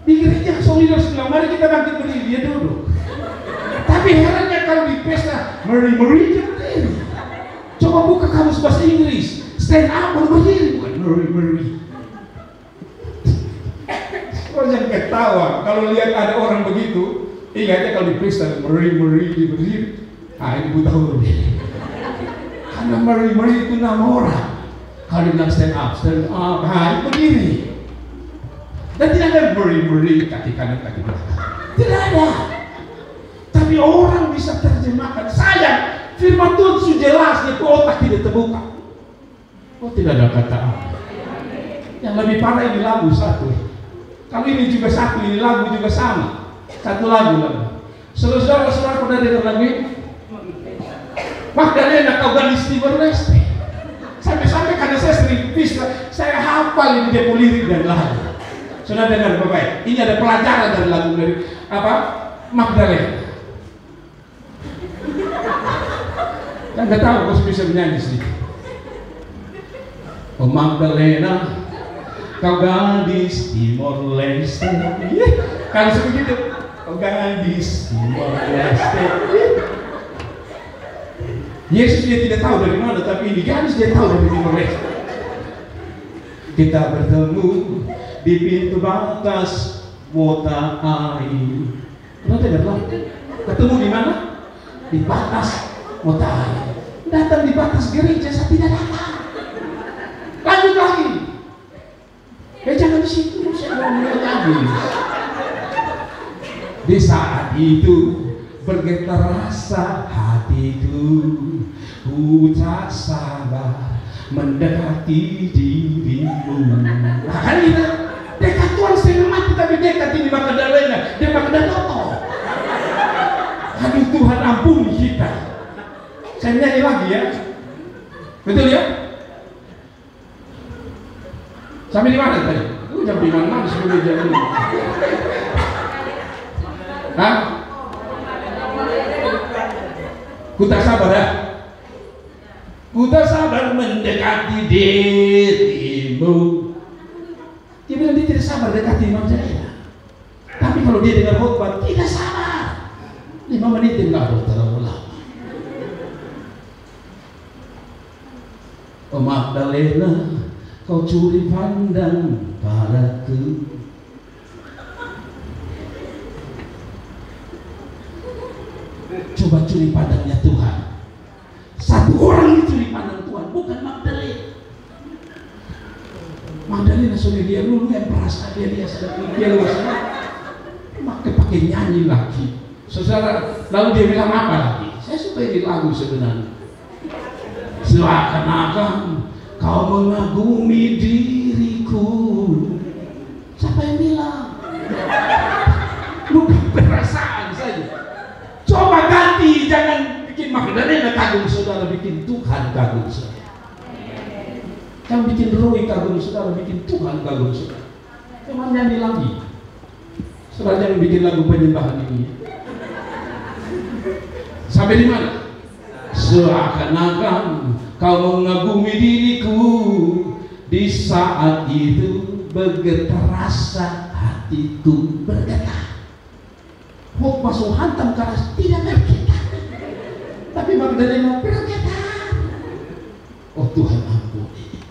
Di gereja solidaritas bilang, mari kita bangkit berdiri, dia duduk. Tapi herannya kalau di pesta Mary dia berdiri. Coba buka kamus bahasa Inggris, stand up baru berdiri, bukan Mary. Orang yang ketawa kalau lihat ada orang begitu, ingatnya kalau di pesta Mary dia berdiri. Ah, ini buta huruf. Karena Mary itu nama orang. Kalau dibilang stand up, itu berdiri. Dan tidak ada Mary kaki kanan kaki belakang. Tidak ada. Tapi orang bisa terjemahkan. Sayang, firman Tuhan sudah jelas, di otak tidak terbuka. Oh, tidak ada kata apa. Yang lebih parah ini lagu satu. Kalau ini juga satu, ini lagu juga sama. Satu lagu. Saudara-saudara pernah dengar lagu ini? Magdalena, kau gadis Timor-Leste. Sampai-sampai karena saya sering pista, saya hafal ini dia lirik dan lagu. Sudah dengar Bapak? Ini ada pelajaran dari lagu dari apa? Magdalena. Yang nggak tahu kau bisa menyanyi sedikit. Oh Magdalena, kau gadis Timor-Leste. Kan sebegitu. Kau gadis Timor-Leste. Yesus dia tidak tahu dari mana, tapi ini gadis dia tahu dari Timor-Leste. Kita bertemu di pintu batas kota air. Pernah dengar lagu? Ketemu di mana? Di batas kota air. Datang di batas gereja, saya tidak datang. Lanjut lagi. Jangan di situ, saya mau mulai lagi. Di saat itu bergetar rasa hatiku, ku tak sabar mendekati dirimu. Kan kita dekat Tuhan setengah mati, tapi dekat ini Magdalena, dia Magdalena. Aduh Tuhan ampuni kita. Saya nyanyi lagi ya, betul ya? Sampai di mana tadi? Jam 5 mana sebelum jam 5? Hah? Ku tak sabar ya? Ku tak sabar mendekati dirimu. Dia bilang dia tidak sabar dekati Magdalena. Tapi kalau dia dengar khotbah tidak sabar. 5 menit enggak terlalu lama. Oh Magdalena, kau curi pandang padaku. Coba curi pandangnya Tuhan. Satu orang yang curi pandang Tuhan, bukan Magdalena. Magdalena sudah dia dulu yang perasa dia sedang dia luas. Maka pakai nyanyi lagi. Saudara, lalu dia bilang apa lagi? Saya suka ini lagu sebenarnya. Seakan-akan kau mengagumi diriku. Siapa yang bilang? Bukan perasaan saja. Coba ganti, jangan bikin Magdalena kagum saudara, bikin Tuhan kagum saudara. Jangan bikin Roy kagum saudara, bikin Tuhan kagum saudara. Jangan nyanyi lagi. Saudara jangan bikin lagu penyembahan ini. Sampai di mana? Seakan-akan kau mengagumi diriku. Di saat itu bergetar rasa hatiku bergetar. Mau masuk hantam keras tidak bergetar, tapi Magdalena bergetar. Oh Tuhan ampuni.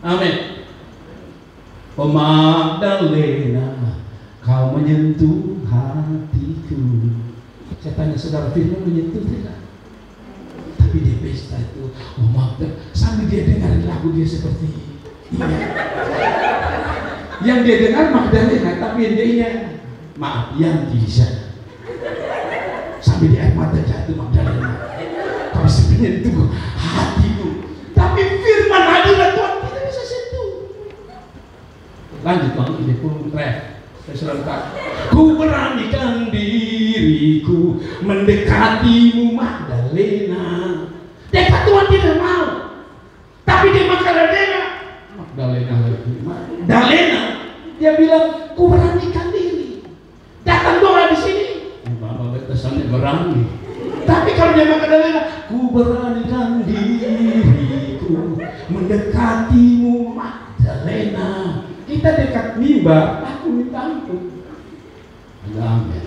Amin. Oh Magdalena, kau menyentuh hatiku. Saya tanya saudara, firman menyentuh tidak? Tapi di pesta itu, oh Magdalena, sambil dia dengar lagu dia seperti ini. Yang dia dengar Magdalena, tapi yang dia maaf, yang di sana. Sampai di air mata jatuh Magdalena. Kau sebenarnya itu hatiku. Tapi firman hadirat Tuhan tidak bisa sentuh. Lanjut bang, ini pun ref. Saya selalu kata, ku beranikan diriku mendekatimu Magdalena. Dekat Tuhan tidak mau. Tapi di Magdalena, Magdalena, dia bilang, ku beranikan diri. Datang doa di sini. Bapak kesannya berani. Tapi kalau dia Magdalena, ku beranikan diriku mendekatimu Magdalena. Kita dekat mimbar, aku minta ampun. Amin.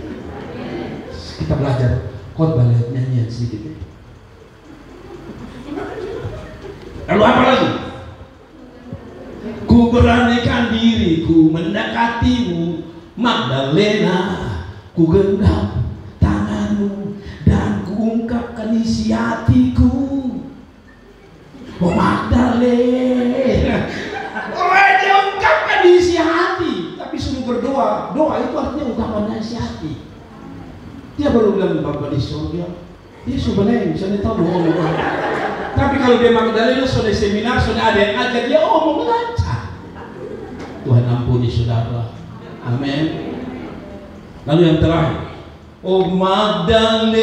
Kita belajar khotbah lewat nyanyian sedikit. Lalu apa lagi? Ku beranikan diriku mendekatimu Magdalena, ku genggam tanganmu dan ku ungkapkan isi hatiku. Oh Magdalena, dia ungkapkan isi hati, tapi suruh berdoa. Doa itu artinya ungkapan isi hati. Dia baru bilang Bapak di surga, dia sebenarnya misalnya tahu ngomong. Tapi kalau dia Magdalena sudah seminar, sudah ada yang ajar, dia omong lancar. Tuhan ampuni saudara. Amin. Lalu yang terakhir, oh Magdalena,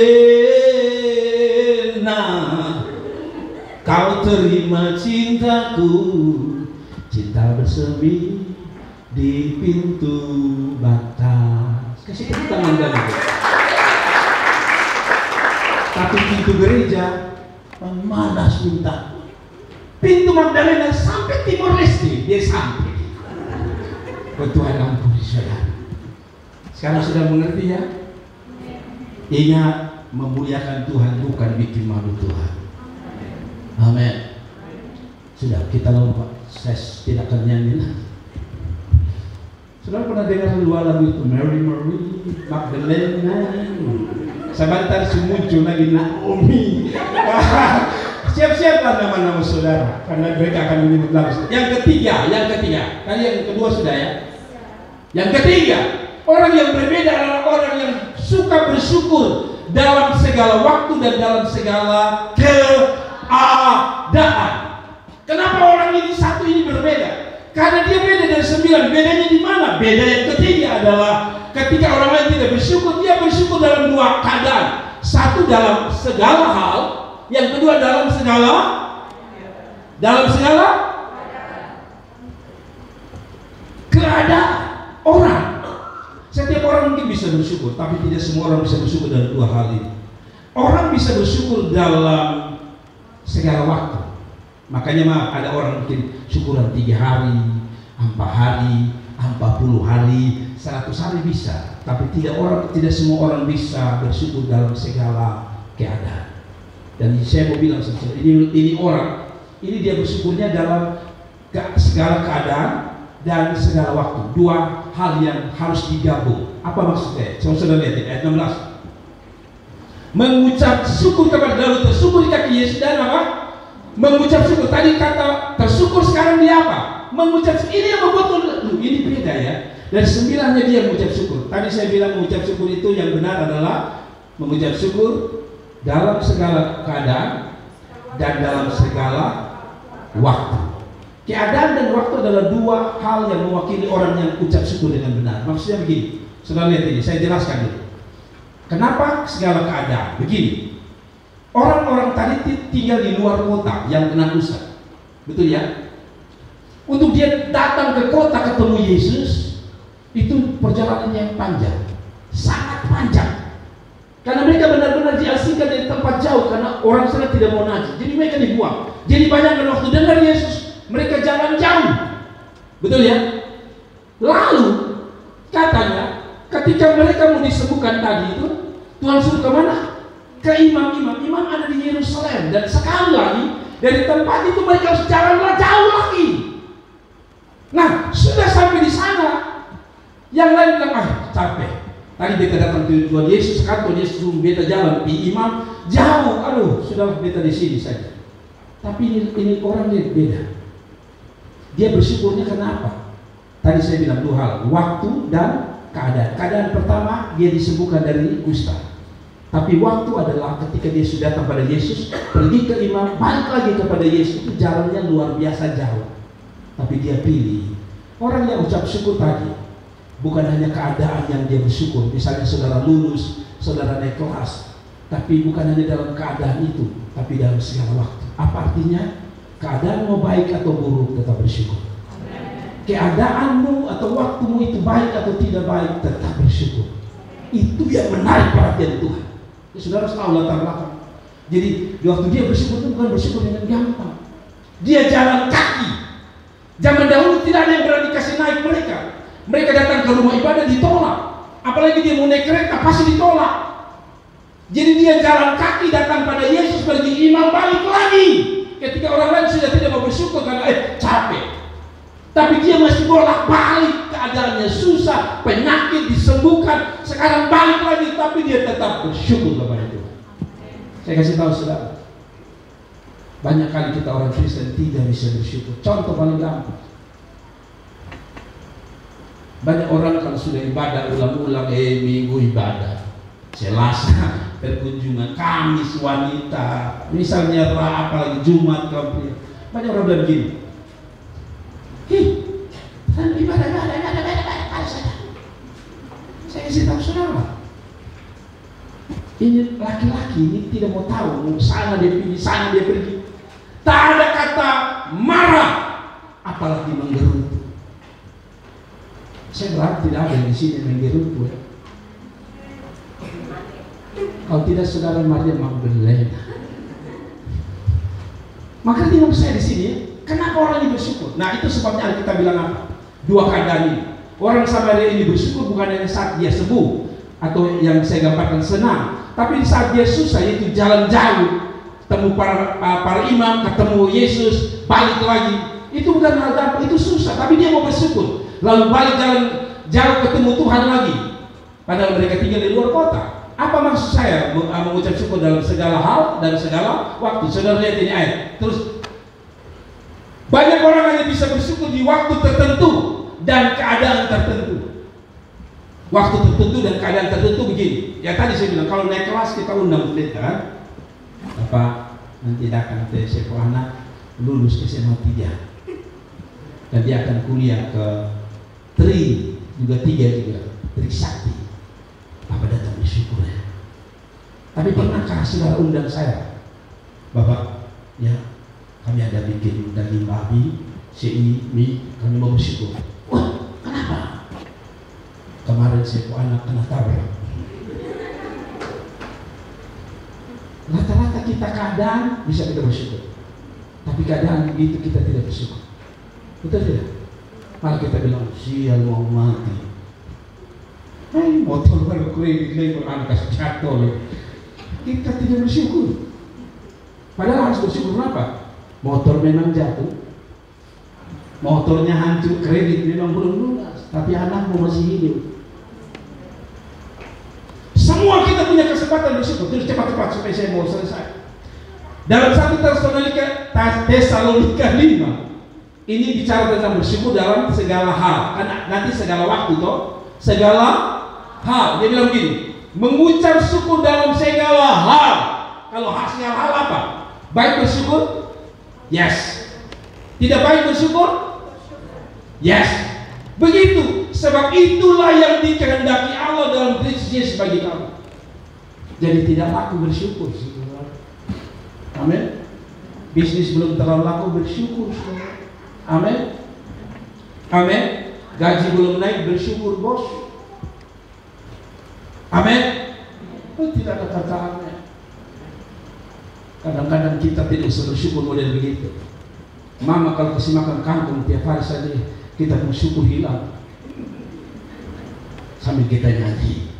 kau terima cintaku, cinta bersemi di pintu batas. Kasih tepuk tangan kali. Tapi pintu gereja malas minta. Pintu Magdalena sampai Timor Leste dia sampai. Oh Tuhan ampuni saudara. Sekarang sudah mengerti ya? Ingat, memuliakan Tuhan bukan bikin malu Tuhan. Amin. Sudah, kita lompat. Saya tidak akan nyanyi lagi. Saudara pernah dengar lagu itu, Mary Mary Magdalena. Sebentar muncul lagi Naomi. Siap-siaplah nama-nama saudara, karena mereka akan menyebut langsung. Yang ketiga. Tadi yang kedua sudah ya. Yang ketiga, orang yang berbeda adalah orang yang suka bersyukur dalam segala waktu dan dalam segala keadaan. Kenapa orang ini satu ini berbeda? Karena dia beda dari 9. Bedanya di mana? Beda yang ketiga adalah ketika orang lain tidak bersyukur, dia bersyukur dalam dua keadaan. Satu dalam segala hal, yang kedua dalam segala keadaan orang. Setiap orang mungkin bisa bersyukur, tapi tidak semua orang bisa bersyukur dalam dua hal ini. Orang bisa bersyukur dalam segala waktu. Makanya ada orang mungkin syukuran 3 hari, 4 hari, 40 hari, 100 hari bisa, tapi tidak semua orang bisa bersyukur dalam segala keadaan. Dan saya mau bilang ini orang, ini dia bersyukurnya dalam segala keadaan dan segala waktu. Dua hal yang harus digabung. Apa maksudnya? Coba sudah lihat ayat 16. Mengucap syukur kepada lalu tersyukur di kaki Yesus dan apa? Mengucap syukur. Tadi kata tersyukur, sekarang dia apa? Mengucap syukur. Ini yang membuat ini beda ya. Dari 9-nya dia mengucap syukur. Tadi saya bilang mengucap syukur itu yang benar adalah mengucap syukur dalam segala keadaan dan dalam segala waktu. Keadaan dan waktu adalah dua hal yang mewakili orang yang ucap syukur dengan benar. Maksudnya begini, saudara lihat ini, saya jelaskan dulu. Kenapa segala keadaan? Begini, orang-orang tadi tinggal di luar kota yang kena usah, betul ya? Untuk dia datang ke kota ketemu Yesus, itu perjalanan yang panjang, sangat panjang. Karena mereka benar-benar diasingkan dari tempat jauh karena orang sana tidak mau najis. Jadi mereka dibuang. Jadi bayangkan waktu dengar Yesus, mereka jalan jauh. Betul ya? Lalu katanya ketika mereka mau disembuhkan tadi itu, Tuhan suruh kemana? Ke imam-imam. Imam ada di Yerusalem. Dan sekali lagi dari tempat itu mereka harus jalan jauh lagi. Nah, sudah sampai di sana, yang lain bilang, capek. Tadi beta datang ke Tuhan Yesus, sekarang Tuhan Yesus suruh beta jalan di imam jauh. Aduh, sudah beta di sini saja. Tapi ini orang yang beda. Dia bersyukurnya kenapa? Tadi saya bilang dua hal, waktu dan keadaan. Keadaan pertama, dia disembuhkan dari kusta. Tapi waktu adalah ketika dia sudah datang pada Yesus, pergi ke imam, balik lagi kepada Yesus, itu jalannya luar biasa jauh. Tapi dia pilih orang yang ucap syukur tadi, bukan hanya keadaan yang dia bersyukur. Misalnya saudara lulus, saudara naik kelas, Tapi bukan hanya dalam keadaan itu, tapi dalam segala waktu. Apa artinya? Keadaan mau baik atau buruk, tetap bersyukur. Keadaanmu atau waktumu itu baik atau tidak baik, tetap bersyukur. Itu yang menarik perhatian Tuhan. Ya, saudara tahu latar belakang. Jadi waktu dia bersyukur itu bukan bersyukur dengan gampang. Dia jalan kaki. Zaman dahulu tidak ada yang berani kasih naik mereka. Mereka datang ke rumah ibadah ditolak. Apalagi dia mau naik kereta pasti ditolak. Jadi dia jalan kaki datang pada Yesus pergi imam balik lagi. Ketika orang lain sudah tidak mau bersyukur karena capek. Tapi dia masih bolak-balik, keadaannya susah, penyakit disembuhkan, sekarang balik lagi, tapi dia tetap bersyukur kepada Tuhan. Saya kasih tahu saudara, banyak kali kita orang Kristen tidak bisa bersyukur. Contoh paling gampang, banyak orang kalau sudah ibadah ulang-ulang, minggu ibadah, Selasa perkunjungan, Kamis wanita, misalnya apalagi Jumat pria. Banyak orang bilang begini, ibadah. Saya kasih tahu saudara, ini laki-laki ini tidak mau tahu, mau sana dia pergi, sana dia pergi. Tak ada kata marah, apalagi menggerutu. Saya berharap tidak ada di sini menggerutu. Ya. Kalau tidak saudara Maria Magdalena. Maka tinggal saya di sini. Ya. Kenapa orang ini bersyukur? Nah itu sebabnya Alkitab bilang apa? Dua keadaan ini. Orang Samaria ini bersyukur bukan hanya saat dia sembuh atau yang saya gambarkan senang, tapi saat dia susah, yaitu jalan jauh, ketemu para imam, ketemu Yesus, balik lagi. Itu bukan hal gampang, itu susah, tapi dia mau bersyukur. Lalu balik jalan jauh ketemu Tuhan lagi. Padahal mereka tinggal di luar kota. Apa maksud saya mengucap syukur dalam segala hal dan segala waktu? Saudara lihat ini ayat. Terus banyak orang hanya bisa bersyukur di waktu tertentu dan keadaan tertentu. Waktu tertentu dan keadaan tertentu begini. Ya tadi saya bilang kalau naik kelas kita undang pendeta, apa nanti datang ke sekolah anak lulus SMA 3 dan dia akan kuliah ke Tri juga 3 juga Trisakti. Bapak datang bersyukur ya. Tapi pernahkah saudara undang saya, Bapak ya? Kami ada bikin daging babi, mie, kami mau bersyukur. Wah, kenapa? Kemarin saya anak kena tabrak. Rata-rata kita keadaan bisa kita bersyukur, tapi keadaan begitu kita tidak bersyukur. Betul tidak? Malah kita bilang sial mau mati. Motor baru kredit lagi anak kasih jatuh. Kita tidak bersyukur. Padahal harus bersyukur kenapa? Motor memang jatuh, motornya hancur, kredit memang belum lunas, tapi anakmu masih hidup. Semua kita punya kesempatan bersyukur. Terus cepat-cepat supaya saya mau selesai. Dalam 1 Tesalonika 5 ini bicara tentang bersyukur dalam segala hal. Karena nanti segala waktu toh, segala hal. Dia bilang begini, mengucap syukur dalam segala hal. Kalau hasil hal apa? Baik bersyukur. Yes. Tidak baik bersyukur? Yes. Begitu. Sebab itulah yang dikehendaki Allah dalam Kristus Yesus bagi kamu. Jadi tidak laku bersyukur. Amin. Bisnis belum terlalu laku bersyukur. Amin. Amin. Gaji belum naik bersyukur bos. Amin. Tidak ada kata amin. Kadang-kadang kita tidak bisa bersyukur model begitu. Mama kalau kasih makan kangkung tiap hari saja kita bersyukur hilang. Sambil kita nyanyi.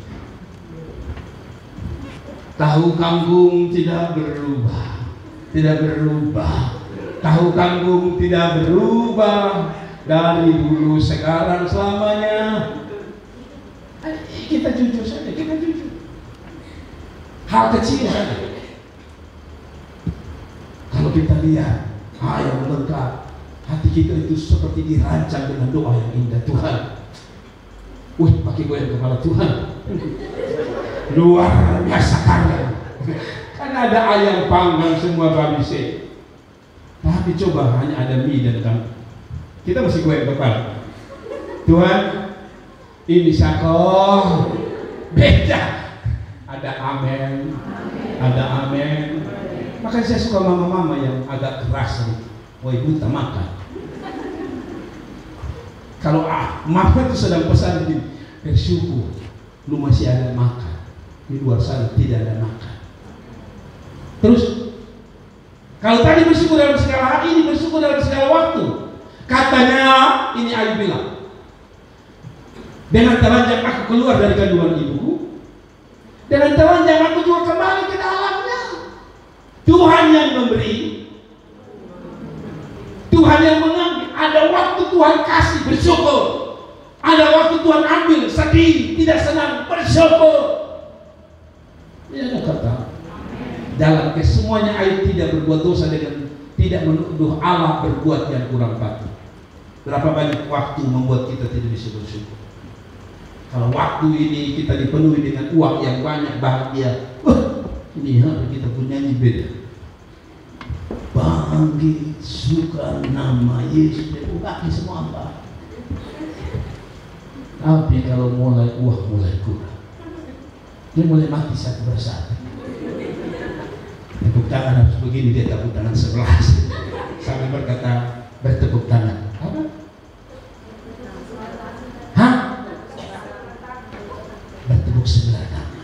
Tahu kangkung tidak berubah, tidak berubah. Tahu kangkung tidak berubah dari dulu sekarang selamanya. Kita jujur saja, kita jujur. Hal kecil saja. Kalau kita lihat yang lengkap, hati kita itu seperti dirancang dengan doa yang indah. Tuhan, pakai goyang kepala Tuhan, luar biasa karya. Kan ada ayam panggang semua babise, tapi coba hanya ada mie dan kangkung, kita masih goyang kepala. Tuhan, ini sakoh beda. Ada amen, ada amen. Makanya saya suka mama-mama yang agak keras nih. Woi buta makan. Kalau mama itu sedang pesan begini, bersyukur, lu masih ada makan. Di luar sana tidak ada makan. Terus, kalau tadi bersyukur dalam segala hal, ini bersyukur dalam segala waktu. Katanya, ini Ayub bilang, dengan telanjang aku keluar dari kandungan ibuku, dengan telanjang aku juga kembali ke dalamnya. Tuhan yang memberi, Tuhan yang mengambil. Ada waktu Tuhan kasih, bersyukur. Ada waktu Tuhan ambil, sedih, tidak senang, bersyukur. Ini ada kata. Dalam kesemuanya Ayub tidak berbuat dosa dengan tidak menuduh Allah berbuat yang kurang patut. Berapa banyak waktu membuat kita tidak bisa bersyukur. Kalau waktu ini kita dipenuhi dengan uang yang banyak, bahagia, ini harus kita punya beda. Bangkit suka nama Yesus, kaki semua apa. Tapi kalau mulai uang mulai kurang, dia mulai mati satu persatu. Tepuk tangan harus begini, dia tepuk tangan 11 sampai berkata bertepuk tangan. Apa? Hah? Bertepuk sebelah tangan.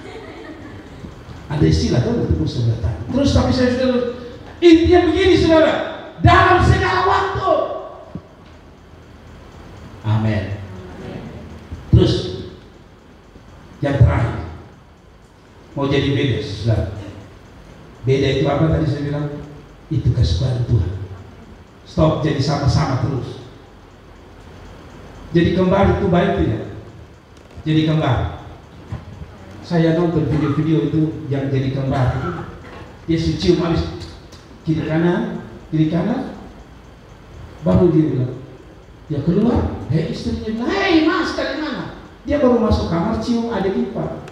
Ada istilah kan bertepuk sebelah tangan. Terus tapi saya sudah intinya begini saudara, dalam segala waktu. Amin. Terus yang terakhir, mau jadi beda saudara. Beda itu apa tadi saya bilang? Itu kesukaan Tuhan. Stop jadi sama-sama terus. Jadi kembar itu baik tidak? Jadi kembar. Saya nonton video-video itu yang jadi kembar itu, dia cium habis kiri kanan, baru dia bilang, dia keluar, istrinya bilang, hei mas dari mana? Dia baru masuk kamar cium adik ipar.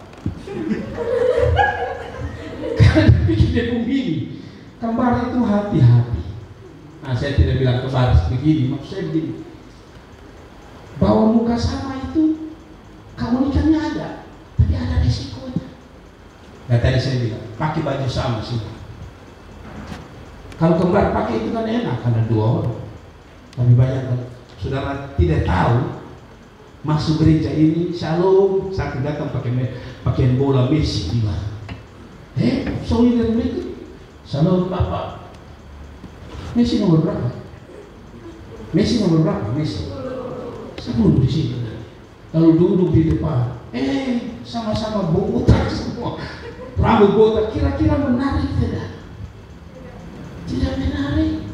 Karena pikir dia begini, kembar itu hati-hati. Nah saya tidak bilang kembar begini, maksud saya begini, bawa muka sama itu, keunikannya ada, tapi ada resikonya. Nah tadi saya bilang, pakai baju sama sih. Kalau kembar pakai itu kan enak, karena dua orang. Tapi banyak kan, saudara tidak tahu, masuk gereja ini, shalom, saat datang pakaian bola Messi gimana? Sorry dari berikut, shalom Bapak. Messi nomor berapa? Messi 10 di sini. Lalu duduk di depan, sama-sama botak semua, rambut botak. Kira-kira menarik tidak? Tidak menarik.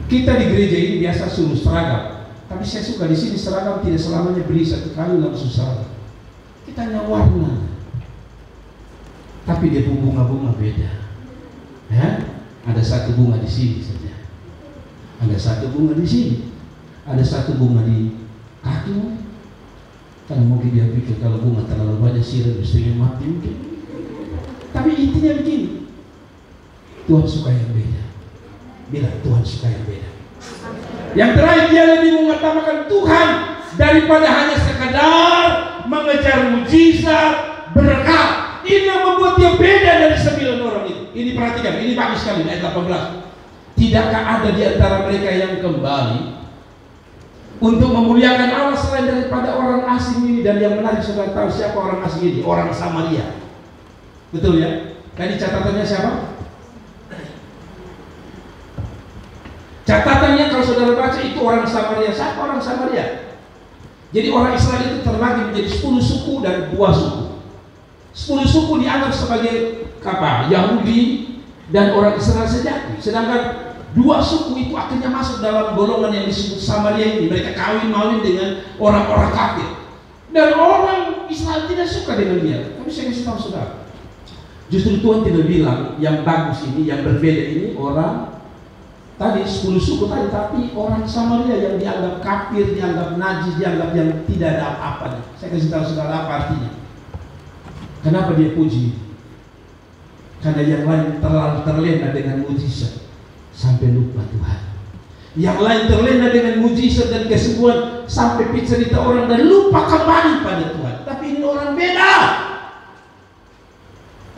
Kita di gereja ini biasa suruh seragam, tapi saya suka di sini seragam tidak selamanya beli satu kali langsung seragam. Kita hanya warna, tapi dia bunga-bunga beda. Ada satu bunga di sini saja, ada satu bunga di sini, ada satu bunga di kaki. Karena mungkin dia pikir kalau bunga terlalu banyak sirap istrinya mati mungkin. Tapi intinya begini, Tuhan suka yang beda. Bilang Tuhan suka yang beda. Yang terakhir dia lebih mengutamakan Tuhan daripada hanya sekadar mengejar mujizat, berkat. Ini yang membuat dia beda dari 9 orang itu. Ini perhatikan, ini bagus sekali ayat 18. Tidakkah ada di antara mereka yang kembali untuk memuliakan Allah selain daripada orang asing ini? Dan yang menarik, saudara tahu siapa orang asing ini? Orang Samaria. Betul ya? Tadi catatannya siapa? Catatannya kalau saudara baca itu orang Samaria. Siapa orang Samaria? Jadi orang Israel itu terbagi menjadi 10 suku dan 2 suku. 10 suku dianggap sebagai apa? Yahudi dan orang Israel sejati. Sedangkan 2 suku itu akhirnya masuk dalam golongan yang disebut Samaria ini. Mereka kawin-mawin dengan orang-orang kafir. Dan orang Israel tidak suka dengan dia. Tapi saya kasih tahu saudara, justru Tuhan tidak bilang yang bagus ini, yang berbeda ini orang tadi 10 suku tadi, tapi orang Samaria yang dianggap kafir, dianggap najis, dianggap yang tidak ada apa-apa. Saya kasih tahu saudara apa artinya. Kenapa dia puji? Karena yang lain terlalu terlena dengan mujizat sampai lupa Tuhan. Yang lain terlena dengan mujizat dan kesembuhan sampai cerita orang dan lupa kembali pada Tuhan. Tapi ini orang beda.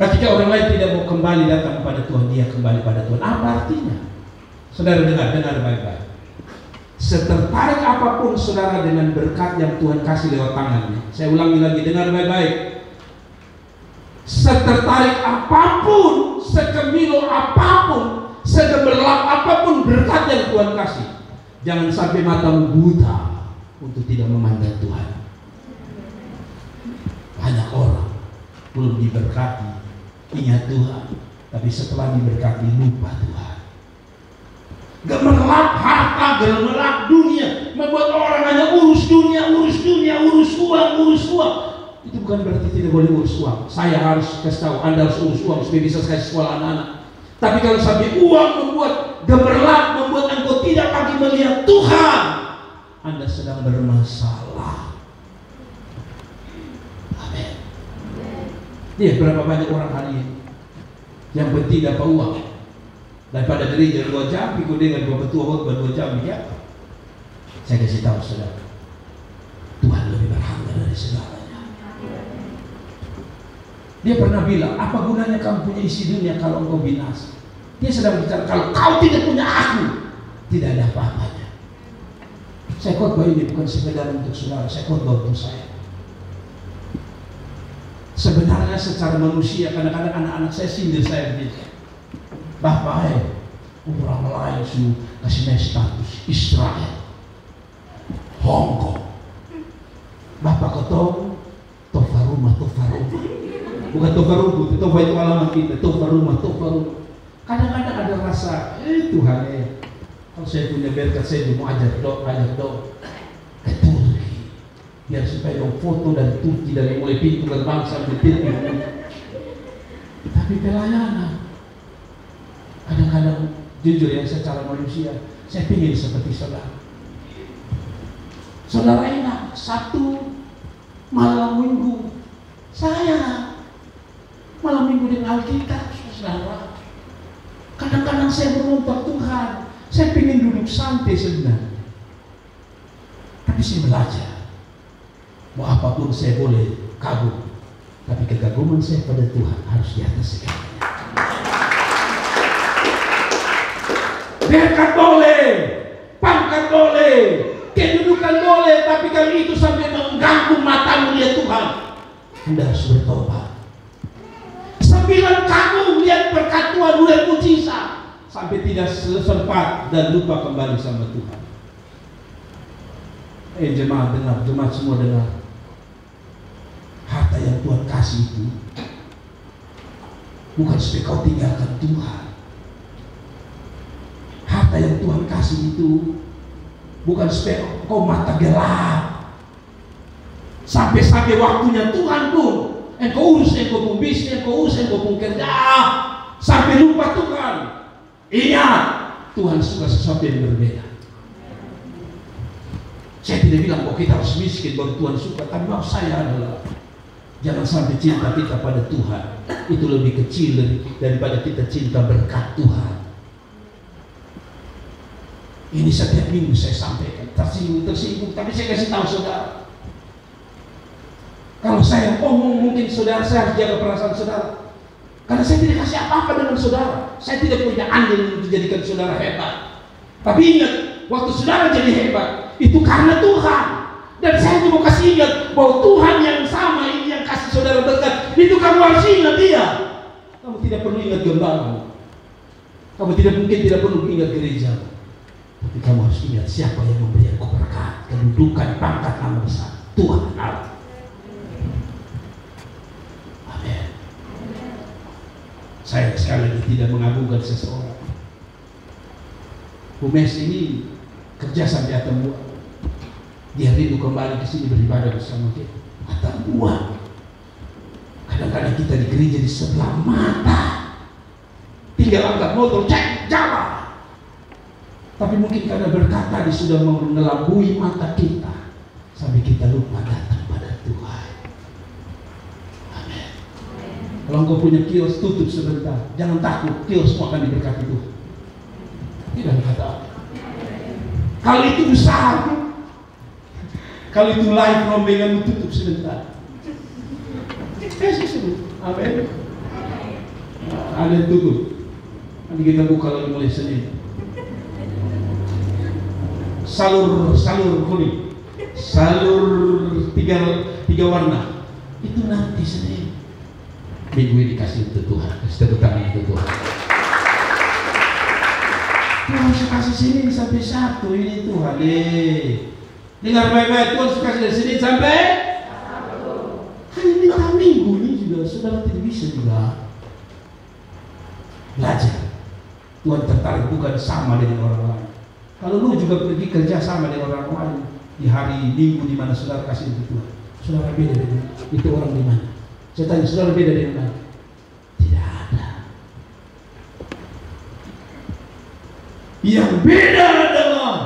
Ketika orang lain tidak mau kembali datang kepada Tuhan, dia kembali pada Tuhan. Apa artinya? Saudara dengar baik-baik. Setertarik apapun saudara dengan berkat yang Tuhan kasih lewat tangannya. Saya ulangi lagi, dengar baik-baik. Setertarik apapun, sekemilo apapun, segemerlap apapun berkat yang Tuhan kasih, jangan sampai matamu buta untuk tidak memandang Tuhan. Banyak orang belum diberkati, ingat Tuhan, tapi setelah diberkati lupa Tuhan. Gemerlap harta, gemerlap dunia, membuat orang hanya urus dunia, urus uang. Itu bukan berarti tidak boleh urus uang. Saya harus kasih tahu, Anda harus urus uang supaya bisa kasih sekolah anak-anak. Tapi kalau sampai uang membuat gemerlap, membuat engkau tidak lagi melihat Tuhan, Anda sedang bermasalah. Amin. Iya, berapa banyak orang hari ini yang penting dapat uang. Daripada gereja 2 jam, ikut dengan bapak tua khotbah 2 jam, ya. Saya kasih tahu saudara, Tuhan lebih berharga dari segalanya. Dia pernah bilang, apa gunanya kamu punya isi dunia kalau engkau binasa? Dia sedang bicara, kalau kau tidak punya aku, tidak ada apa-apanya. Saya khotbah ini bukan sekedar untuk saudara, saya khotbah untuk saya. Sebenarnya secara manusia, kadang-kadang anak-anak saya sindir saya begitu. Bapak, orang lain sudah kasih status Israel, Hong Kong. Bapak ketemu Tofaruma. Bukan Tofaruma, Tofa itu alamat kita. Tofaruma. Kadang-kadang ada rasa, Tuhan kalau saya punya berkat, saya mau ajak dong ke Turki, biar supaya dong foto dari Turki, dari mulai pintu gerbang sampai titik. Tapi pelayanan, kadang-kadang jujur ya, secara manusia saya ingin seperti saudara. Saudara enak, Sabtu malam minggu, saya malam minggu dengan Alkitab, saudara. Kadang-kadang saya menuntut Tuhan, saya ingin duduk santai sebenarnya. Tapi saya belajar, mau apapun saya boleh kagum, tapi kekaguman saya pada Tuhan harus di atas segalanya. Berkat boleh, pangkat boleh, kedudukan boleh, tapi kalau itu sampai mengganggu matamu lihat Tuhan, Anda harus bertobat. 9 kagum lihat berkat Tuhan, lihat mujizat, sampai tidak sempat dan lupa kembali sama Tuhan. Jemaat dengar, jemaat semua dengar. Harta yang Tuhan kasih itu bukan supaya kau tinggalkan Tuhan. Harta yang Tuhan kasih itu bukan supaya kau mata gelap, sampai waktunya Tuhan pun engkau urus, engkau pun bisnis, engkau urus, engkau pun kerja, sampai lupa Tuhan. Ingat, Tuhan suka sesuatu yang berbeda. Saya tidak bilang kok kita harus miskin baru Tuhan suka, tapi maksud saya adalah jangan sampai cinta kita pada Tuhan itu lebih kecil daripada kita cinta berkat Tuhan. Ini setiap minggu saya sampaikan, tersinggung, tapi saya kasih tahu saudara. Kalau saya ngomong, mungkin saudara, saya harus jaga perasaan saudara. Karena saya tidak kasih apa-apa dengan saudara. Saya tidak punya andil untuk menjadikan saudara hebat. Tapi ingat, waktu saudara jadi hebat, itu karena Tuhan. Dan saya mau kasih ingat bahwa Tuhan yang sama ini yang kasih saudara berkat, itu kamu harus ingat dia. Kamu tidak perlu ingat gembala. Kamu tidak perlu ingat gereja. Tapi kamu harus ingat siapa yang memberi engkau berkat, kedudukan, pangkat, nama besar, Tuhan Allah. Amin. Saya sekali lagi tidak mengagungkan seseorang. Bumes ini kerja sampai atas buah. Dia rindu kembali ke sini beribadah bersama kita. Atas buah. Kadang-kadang kita di gereja di sebelah mata, tinggal angkat motor, cek jalan. Tapi mungkin karena berkat tadi sudah mengelabui mata kita, sampai kita lupa datang pada Tuhan. Amin. Kalau engkau punya kios, tutup sebentar. Jangan takut, kiosmu akan diberkati Tuhan. Tidak kata. Kalau itu usaha, kalau itu live rombenganmu, tutup sebentar. Amin. ada yang tutup. Nanti kita buka lagi mulai Senin. Salur kuning, salur tiga warna. Itu nanti Senin. Minggu ini kasih untuk Tuhan. Kasih tepuk tangan untuk Tuhan. Tuhan harus kasih Senin sampai Sabtu ini Tuhan. Dengar baik-baik, Tuhan harus kasih dari Senin sampai Sabtu. Hanya minta minggu ini juga saudara tidak bisa juga belajar. Tuhan tertarik bukan sama dengan orang lain. Kalau lu juga pergi kerja sama dengan orang lain di hari minggu di mana saudara kasih untuk Tuhan, saudara beda dengan itu orang di mana? Saya tanya, saudara beda dengan mana? Tidak ada. Yang beda adalah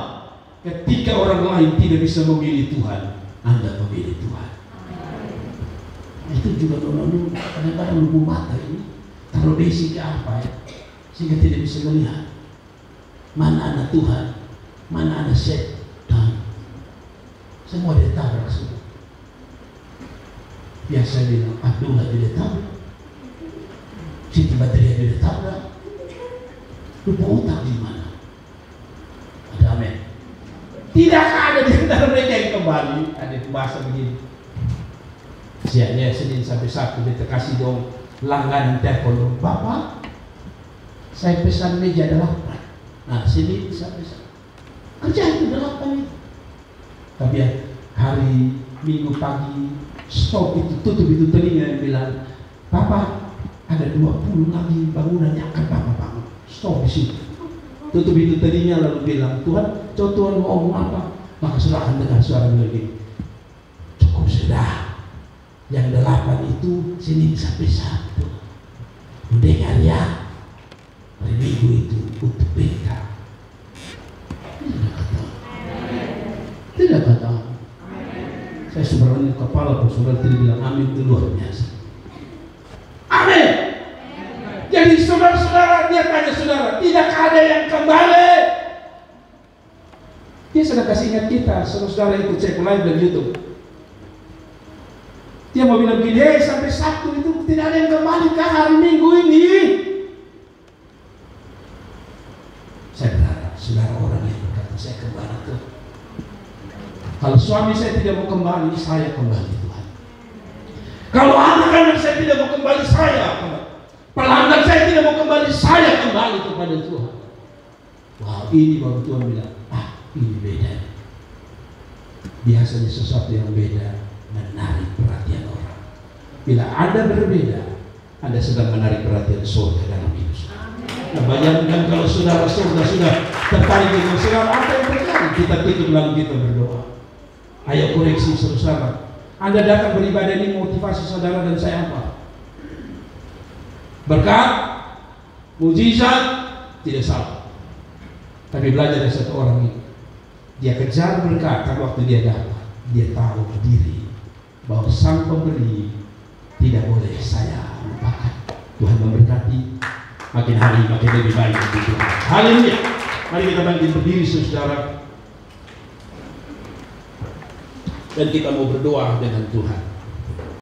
ketika orang lain tidak bisa memilih Tuhan, Anda memilih Tuhan. Itu juga nona kadang-kadang lupa mata ini, taruh besi ke apa ya, sehingga tidak bisa melihat mana anak Tuhan, mana anak setan. Semua dia tabrak semua. Biasa bilang Abdullah tidak tabrak, Siti Badriah tidak tabrak. Lupa otak di mana? Ada amin. Tidak ada di antara mereka yang kembali. Ada bahasa begini. Siapnya Senin sampai Sabtu kita kasih dong langganan telepon. Bapak, saya pesan meja 8. Nah, Senin sampai Sabtu. Kerja itu 8 itu. Tapi ya, hari Minggu pagi stop itu, tutup itu telinga yang bilang, Papa ada 20 lagi bangunan yang akan Papa bangun. Stop di situ. Tutup itu telinga lalu bilang, Tuhan, Tuhan mau ngomong apa? Maka sudah akan dengar suara begini. Cukup sudah. Yang 8 itu Senin sampai Sabtu. Dengar ya. Hari Minggu itu untuk beta. Tidak kata. Saya sebenarnya kepala pun saudara tidak bilang amin itu luar biasa. Amin. Jadi saudara-saudara, dia tanya saudara, tidak ada yang kembali. Dia sudah kasih ingat kita, saudara-saudara itu cek live dan YouTube. Dia mau bilang begini, sampai Sabtu itu tidak ada yang kembali ke hari Minggu ini. Saya berharap saudara orang yang berkata saya kembali tuh. Kalau suami saya tidak mau kembali, saya kembali Tuhan. Kalau anak-anak saya tidak mau kembali, saya kembali. Pelanggan saya tidak mau kembali, saya kembali kepada Tuhan. Wow, ini baru Tuhan bilang, ini beda. Biasanya sesuatu yang beda menarik perhatian orang. Bila Anda berbeda, Anda sedang menarik perhatian surga dalam hidup. Nah, bayangkan kalau saudara surga sudah tertarik dengan saudara, apa yang terjadi? Kita tutup lalu kita berdoa. Ayo koreksi saudara. Anda datang beribadah ini motivasi saudara dan saya apa? Berkat, mujizat, tidak salah. Tapi belajar dari satu orang ini, dia kejar berkat, tapi waktu dia dapat, dia tahu diri bahwa sang pemberi tidak boleh saya lupakan. Tuhan memberkati, makin hari makin lebih baik. Haleluya. Mari kita bangkit berdiri saudara. Dan kita mau berdoa dengan Tuhan.